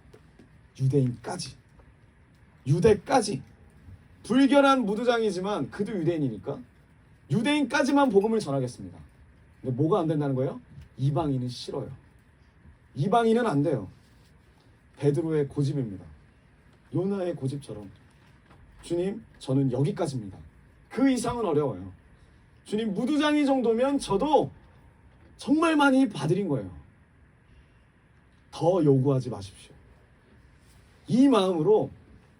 유대까지 불결한 무두장이지만 그도 유대인이니까 유대인까지만 복음을 전하겠습니다. 근데 뭐가 안 된다는 거예요? 이방인은 싫어요. 이방인은 안 돼요. 베드로의 고집입니다. 요나의 고집처럼 주님, 저는 여기까지입니다. 그 이상은 어려워요. 주님, 무두장이 정도면 저도 정말 많이 봐드린 거예요. 더 요구하지 마십시오. 이 마음으로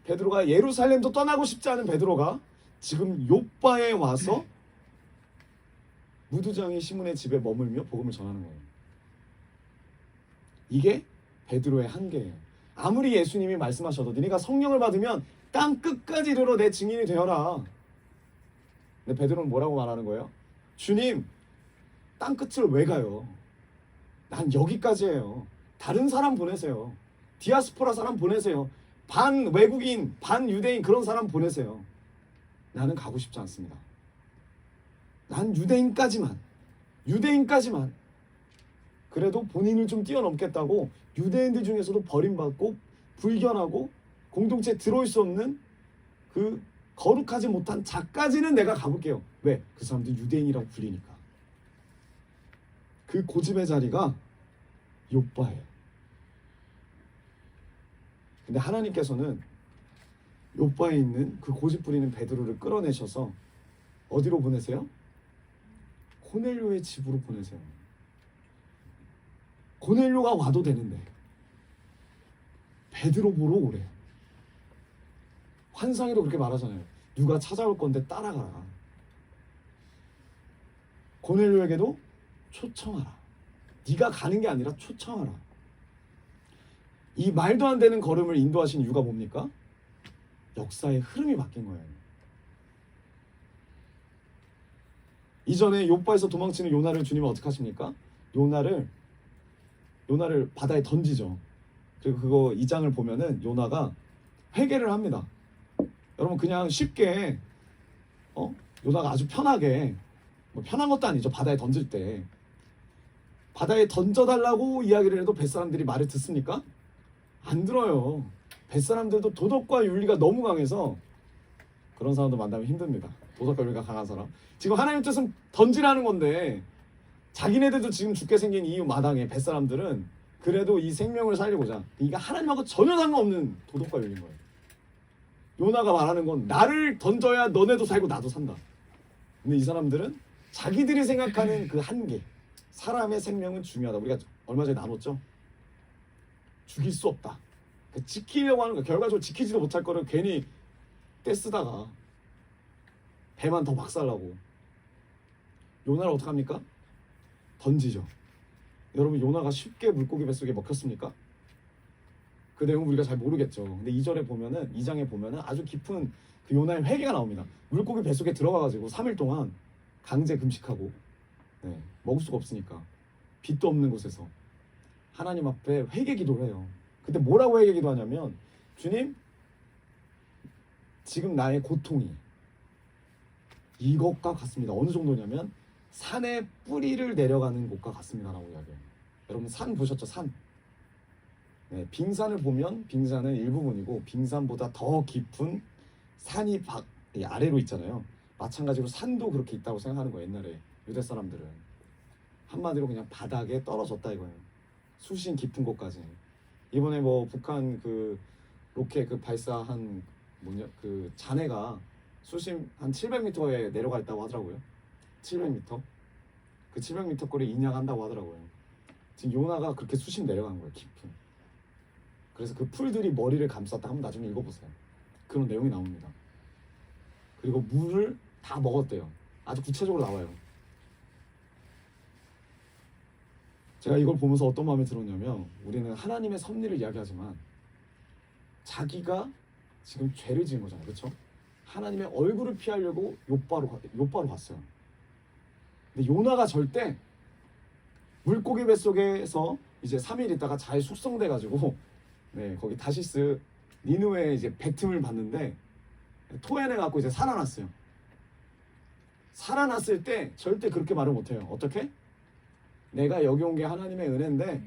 베드로가 예루살렘도 떠나고 싶지 않은 베드로가 지금 욥바에 와서 무두장이 시몬의 집에 머물며 복음을 전하는 거예요. 이게 베드로의 한계예요. 아무리 예수님이 말씀하셔도 너희가 성령을 받으면 땅 끝까지 이르러 내 증인이 되어라. 근데 베드로는 뭐라고 말하는 거예요? 주님, 땅 끝을 왜 가요? 난 여기까지예요. 다른 사람 보내세요. 디아스포라 사람 보내세요. 반 외국인, 반 유대인 그런 사람 보내세요. 나는 가고 싶지 않습니다. 난 유대인까지만. 그래도 본인을 좀 뛰어넘겠다고 유대인들 중에서도 버림받고 불견하고 공동체에 들어올 수 없는 그 거룩하지 못한 자까지는 내가 가볼게요. 왜? 그 사람들이 유대인이라고 불리니까. 그 고집의 자리가 욥바예요. 근데 하나님께서는 욥바에 있는 그 고집 부리는 베드로를 끌어내셔서 어디로 보내세요? 고넬료의 집으로 보내세요. 고넬료가 와도 되는데 베드로 보러 오래요. 환상으로 그렇게 말하잖아요. 누가 찾아올 건데 따라가라. 고넬료에게도 초청하라. 네가 가는 게 아니라 초청하라. 이 말도 안 되는 걸음을 인도하신 이유가 뭡니까? 역사의 흐름이 바뀐 거예요. 이전에 욥바에서 도망치는 요나를 주님은 어떻게 하십니까? 요나를 바다에 던지죠. 그리고 그거 2장을 보면은 요나가 회개를 합니다. 여러분 그냥 쉽게 요나가 아주 편하게 뭐 편한 것도 아니죠. 바다에 던질 때 바다에 던져달라고 이야기를 해도 뱃사람들이 말을 듣습니까? 안 들어요. 뱃사람들도 도덕과 윤리가 너무 강해서 그런 사람도 만나면 힘듭니다. 도덕과 윤리가 강한 사람. 지금 하나님 뜻은 던지라는 건데 자기네들도 지금 죽게 생긴 이 마당에 뱃사람들은 그래도 이 생명을 살리고자 이게 하나님하고 전혀 상관없는 도덕과 윤리인 거예요. 요나가 말하는 건 나를 던져야 너네도 살고 나도 산다. 근데 이 사람들은 자기들이 생각하는 그 한계, 사람의 생명은 중요하다. 우리가 얼마 전에 나눴죠. 죽일 수 없다. 지키려고 하는 거 결과적으로 지키지도 못할 거를 괜히 떼쓰다가 배만 더 박살나고. 요나를 어떡합니까? 던지죠. 여러분 요나가 쉽게 물고기 뱃속에 먹혔습니까? 그 내용 우리가 잘 모르겠죠. 근데 2절에 보면은 2장에 보면은 아주 깊은 그 요나의 회개가 나옵니다. 물고기 뱃속에 들어가가지고 3일 동안 강제 금식하고 먹을 수가 없으니까 빛도 없는 곳에서 하나님 앞에 회개 기도를 해요. 그때 뭐라고 회개 기도하냐면 주님 지금 나의 고통이 이것과 같습니다. 어느 정도냐면 산의 뿌리를 내려가는 곳과 같습니다라고 이야기해요. 여러분 산 보셨죠? 산. 빙산을 보면 빙산은 일부분이고 빙산보다 더 깊은 산이 아래로 있잖아요. 마찬가지로 산도 그렇게 있다고 생각하는 거예요. 옛날에 유대 사람들은 한마디로 그냥 바닥에 떨어졌다 이거예요. 수심 깊은 곳까지. 이번에 뭐 북한 그 로켓 그 발사한 그 잔해가 수심 한 700m에 내려가 있다고 하더라고요. 700m. 그 700m 거리 인양한다고 하더라고요. 지금 요나가 그렇게 수심 내려간 거예요. 깊은. 그래서 그 풀들이 머리를 감쌌다. 한번 나중에 읽어보세요. 그런 내용이 나옵니다. 그리고 물을 다 먹었대요. 아주 구체적으로 나와요. 제가 이걸 보면서 어떤 마음이 들었냐면 우리는 하나님의 섭리를 이야기하지만 자기가 지금 죄를 지은 거잖아요. 그렇죠? 하나님의 얼굴을 피하려고 욥바로 갔어요. 근데 요나가 절대 물고기 뱃속에서 이제 3일 있다가 잘 숙성돼가지고 거기 다시스 니느웨에 이제 뱉음을 받는데 토해내갖고 이제 살아났어요. 살아났을 때 절대 그렇게 말을 못해요. 어떻게? 내가 여기 온 게 하나님의 은혜인데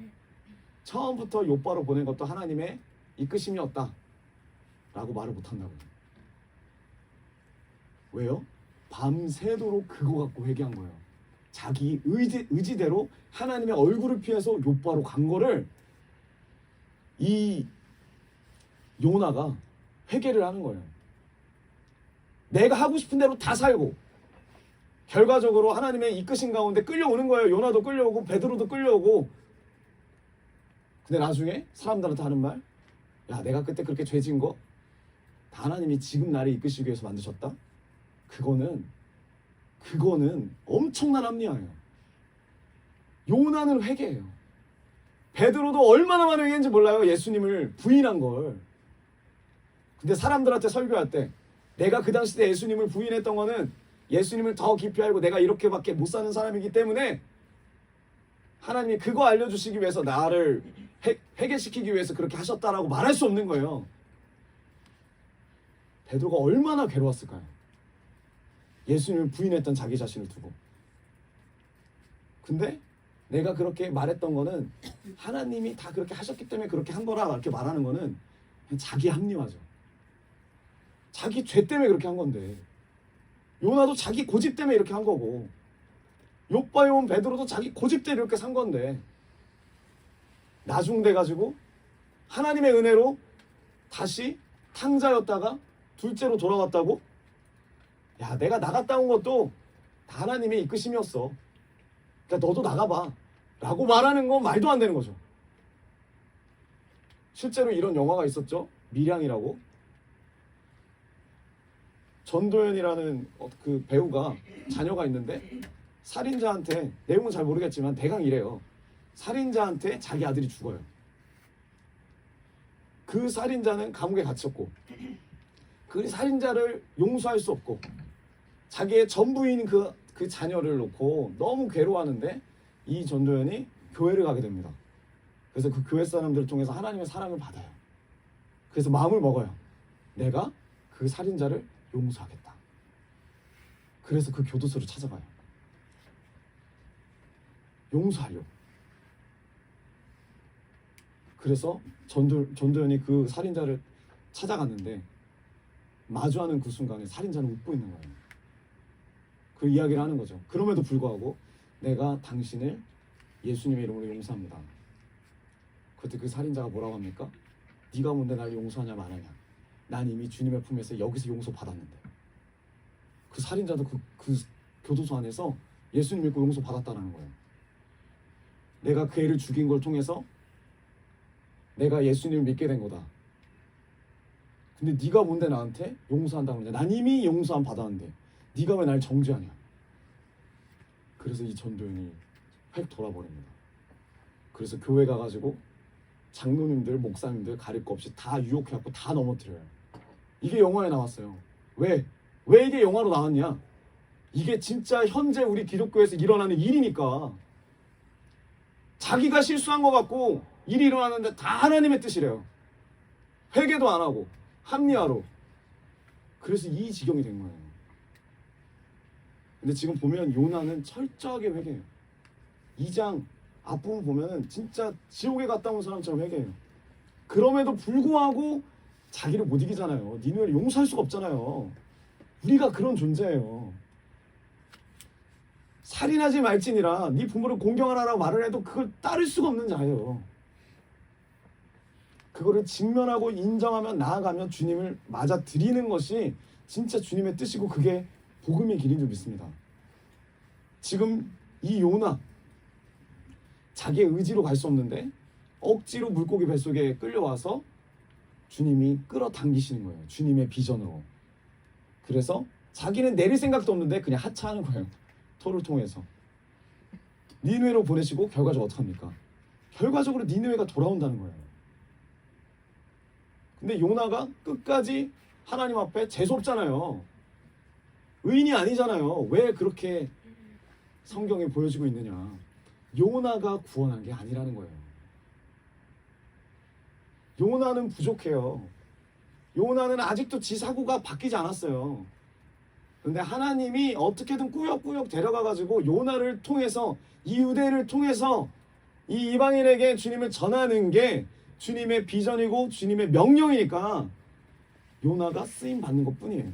처음부터 욥바로 보낸 것도 하나님의 이끄심이었다 라고 말을 못한다고요. 왜요? 밤새도록 그거 갖고 회개한 거예요. 자기 의지대로 하나님의 얼굴을 피해서 욥바로 간 거를 이 요나가 회개를 하는 거예요. 내가 하고 싶은 대로 다 살고 결과적으로 하나님의 이끄신 가운데 끌려오는 거예요. 요나도 끌려오고 베드로도 끌려오고. 근데 나중에 사람들한테 하는 말, 야 내가 그때 그렇게 죄 지은 거 다 하나님이 지금 나를 이끄시기 위해서 만드셨다. 그거는 엄청난 합리화예요. 요나는 회개예요. 베드로도 얼마나 많은 회개인지 몰라요. 예수님을 부인한 걸. 근데 사람들한테 설교할 때 내가 그 당시 때 예수님을 부인했던 거는 예수님을 더 깊이 알고 내가 이렇게밖에 못 사는 사람이기 때문에 하나님이 그거 알려주시기 위해서 나를 회개시키기 위해서 그렇게 하셨다라고 말할 수 없는 거예요. 베드로가 얼마나 괴로웠을까요? 예수님을 부인했던 자기 자신을 두고. 근데 내가 그렇게 말했던 거는 하나님이 다 그렇게 하셨기 때문에 그렇게 한 거라 이렇게 말하는 거는 그냥 자기 합리화죠. 자기 죄 때문에 그렇게 한 건데, 요나도 자기 고집 때문에 이렇게 한 거고, 욥바에 온 베드로도 자기 고집 때문에 이렇게 산 건데, 나중 돼가지고 하나님의 은혜로 다시 탕자였다가 둘째로 돌아왔다고? 야, 내가 나갔다 온 것도 다 하나님의 이끄심이었어. 그러니까 너도 나가봐 라고 말하는 건 말도 안 되는 거죠. 실제로 이런 영화가 있었죠. 밀양이라고. 전도연이라는 그 배우가 자녀가 있는데 살인자한테, 내용은 잘 모르겠지만 대강 이래요. 살인자한테 자기 아들이 죽어요. 그 살인자는 감옥에 갇혔고 그 살인자를 용서할 수 없고 자기의 전부인 그 자녀를 놓고 너무 괴로워하는데 이 전도연이 교회를 가게 됩니다. 그래서 그 교회 사람들을 통해서 하나님의 사랑을 받아요. 그래서 마음을 먹어요. 내가 그 살인자를 용서하겠다. 그래서 그 교도소를 찾아가요. 용서하려고. 그래서 전도연이 그 살인자를 찾아갔는데 마주하는 그 순간에 살인자는 웃고 있는 거예요. 그 이야기를 하는 거죠. 그럼에도 불구하고 내가 당신을 예수님의 이름으로 용서합니다. 그때 그 살인자가 뭐라고 합니까? 네가 뭔데 날 용서하냐 말하냐. 난 이미 주님의 품에서 여기서 용서 받았는데. 그 살인자도 그 교도소 안에서 예수님 믿고 용서 받았다는 거예요. 내가 그 애를 죽인 걸 통해서 내가 예수님을 믿게 된 거다. 근데 네가 뭔데 나한테 용서한다고 하냐. 난 이미 용서함 받았는데 네가 왜 날 정죄하냐. 그래서 이 전도연이 획 돌아버립니다. 그래서 교회 가가지고 장로님들, 목사님들 가릴 거 없이 다 유혹해갖고 다 넘어뜨려요. 이게 영화에 나왔어요. 왜 이게 영화로 나왔냐? 이게 진짜 현재 우리 기독교에서 일어나는 일이니까. 자기가 실수한 것 같고 일이 일어나는데 다 하나님의 뜻이래요. 회개도 안 하고 합리화로. 그래서 이 지경이 된 거예요. 근데 지금 보면 요나는 철저하게 회개해요. 2장 앞부분 보면은 진짜 지옥에 갔다 온 사람처럼 회개해요. 그럼에도 불구하고 자기를 못 이기잖아요. 니네를 용서할 수가 없잖아요. 우리가 그런 존재예요. 살인하지 말지니라 네 부모를 공경하라고 말을 해도 그걸 따를 수가 없는 자예요. 그거를 직면하고 인정하며 나아가며 주님을 맞아들이는 것이 진짜 주님의 뜻이고 그게 복음의 길인 줄 믿습니다. 지금 이 요나 자기의 의지로 갈 수 없는데 억지로 물고기 뱃속에 끌려와서 주님이 끌어당기시는 거예요. 주님의 비전으로. 그래서 자기는 내릴 생각도 없는데 그냥 하차하는 거예요. 토를 통해서. 니느웨로 보내시고 결과적으로 어떡합니까? 결과적으로 니느웨가 돌아온다는 거예요. 근데 요나가 끝까지 하나님 앞에 재수없잖아요. 의인이 아니잖아요. 왜 그렇게 성경에 보여지고 있느냐. 요나가 구원한 게 아니라는 거예요. 요나는 부족해요. 요나는 아직도 지 사고가 바뀌지 않았어요. 근데 하나님이 어떻게든 꾸역꾸역 데려가가지고 요나를 통해서 이 유대를 통해서 이 이방인에게 주님을 전하는 게 주님의 비전이고 주님의 명령이니까 요나가 쓰임 받는 것뿐이에요.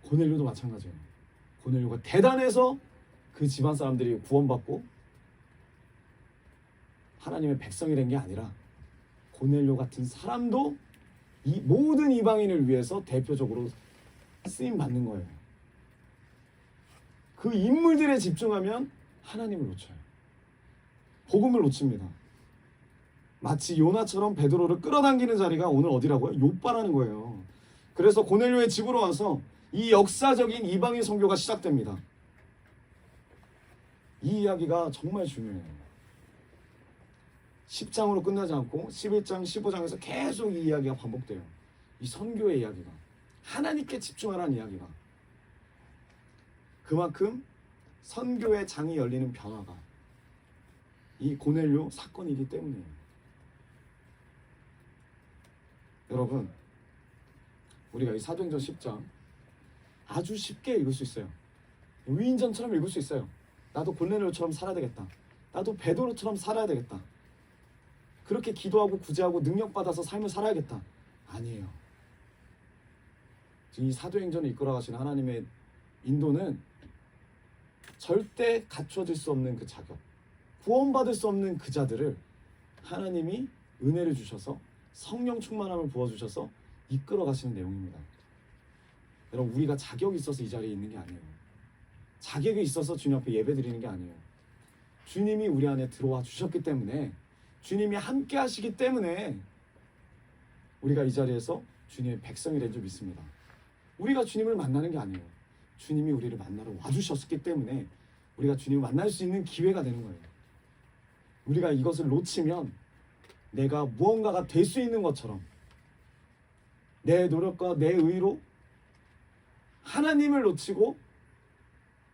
고넬료도 마찬가지예요. 고넬료가 대단해서 그 집안 사람들이 구원받고 하나님의 백성이 된 게 아니라 고넬료 같은 사람도 이 모든 이방인을 위해서 대표적으로 쓰임 받는 거예요. 그 인물들에 집중하면 하나님을 놓쳐요. 복음을 놓칩니다. 마치 요나처럼 베드로를 끌어당기는 자리가 오늘 어디라고요? 욥바라는 거예요. 그래서 고넬료의 집으로 와서 이 역사적인 이방인 선교가 시작됩니다. 이 이야기가 정말 중요해요. 10장으로 끝나지 않고 11장, 15장에서 계속 이 이야기가 반복돼요. 이 선교의 이야기가, 하나님께 집중하라는 이야기가. 그만큼 선교의 장이 열리는 변화가 이 고넬료 사건이기 때문이에요. 여러분, 우리가 이 사도행전 10장 아주 쉽게 읽을 수 있어요. 위인전처럼 읽을 수 있어요. 나도 고넬료처럼 살아야 되겠다. 나도 베드로처럼 살아야 되겠다. 그렇게 기도하고 구제하고 능력받아서 삶을 살아야겠다. 아니에요. 지금 이 사도행전을 이끌어가시는 하나님의 인도는 절대 갖춰질 수 없는 그 자격, 구원받을 수 없는 그 자들을 하나님이 은혜를 주셔서 성령 충만함을 부어주셔서 이끌어가시는 내용입니다. 여러분, 우리가 자격이 있어서 이 자리에 있는 게 아니에요. 자격이 있어서 주님 앞에 예배 드리는 게 아니에요. 주님이 우리 안에 들어와 주셨기 때문에, 주님이 함께 하시기 때문에 우리가 이 자리에서 주님의 백성이 된 줄 믿습니다. 우리가 주님을 만나는 게 아니에요. 주님이 우리를 만나러 와주셨기 때문에 우리가 주님을 만날 수 있는 기회가 되는 거예요. 우리가 이것을 놓치면 내가 무언가가 될 수 있는 것처럼 내 노력과 내 의로 하나님을 놓치고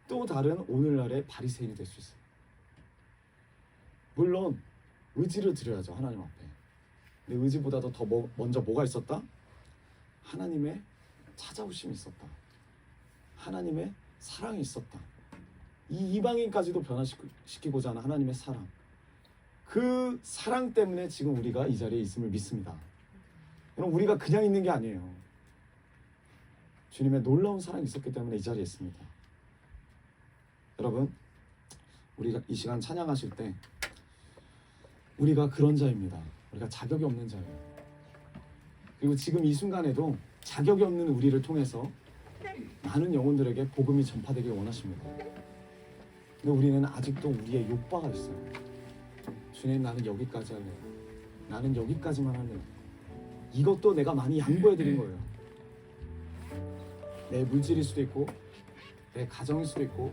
또 다른 오늘날의 바리새인이 될 수 있어요. 물론 의지를 드려야죠, 하나님 앞에. 근데 의지보다도 더 먼저 뭐가 있었다? 하나님의 찾아오심이 있었다. 하나님의 사랑이 있었다. 이 이방인까지도 변화시키고자 하는 하나님의 사랑, 그 사랑 때문에 지금 우리가 이 자리에 있음을 믿습니다. 여러분, 우리가 그냥 있는 게 아니에요. 주님의 놀라운 사랑이 있었기 때문에 이 자리에 있습니다. 여러분, 우리가 이 시간 찬양하실 때 우리가 그런 자입니다. 우리가 자격이 없는 자예요. 그리고 지금 이 순간에도 자격이 없는 우리를 통해서 많은 영혼들에게 복음이 전파되길 원하십니다. 근데 우리는 아직도 우리의 욕바가 있어요. 주님, 나는 여기까지 할래요. 나는 여기까지만 할래요. 이것도 내가 많이 양보해드린 거예요. 내 물질일 수도 있고, 내 가정일 수도 있고,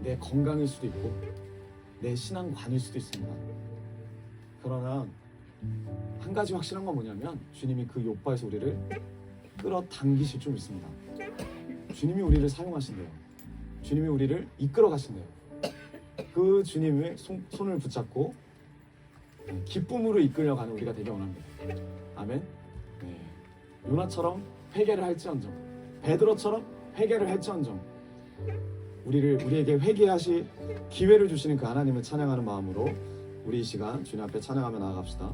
내 건강일 수도 있고, 내 신앙관일 수도 있습니다. 그러나 한 가지 확실한 건 뭐냐면, 주님이 그 욕바에서 우리를 끌어당기실 줄 믿습니다. 주님이 우리를 사용하신대요. 주님이 우리를 이끌어 가신대요. 그 주님의 손을 붙잡고 기쁨으로 이끌려가는 우리가 되길 원합니다. 아멘. 네. 요나처럼 회개를 할지언정, 베드로처럼 회개를 할지언정, 우리에게 회개하실 기회를 주시는 그 하나님을 찬양하는 마음으로 우리 이 시간 주님 앞에 찬양하며 나아갑시다.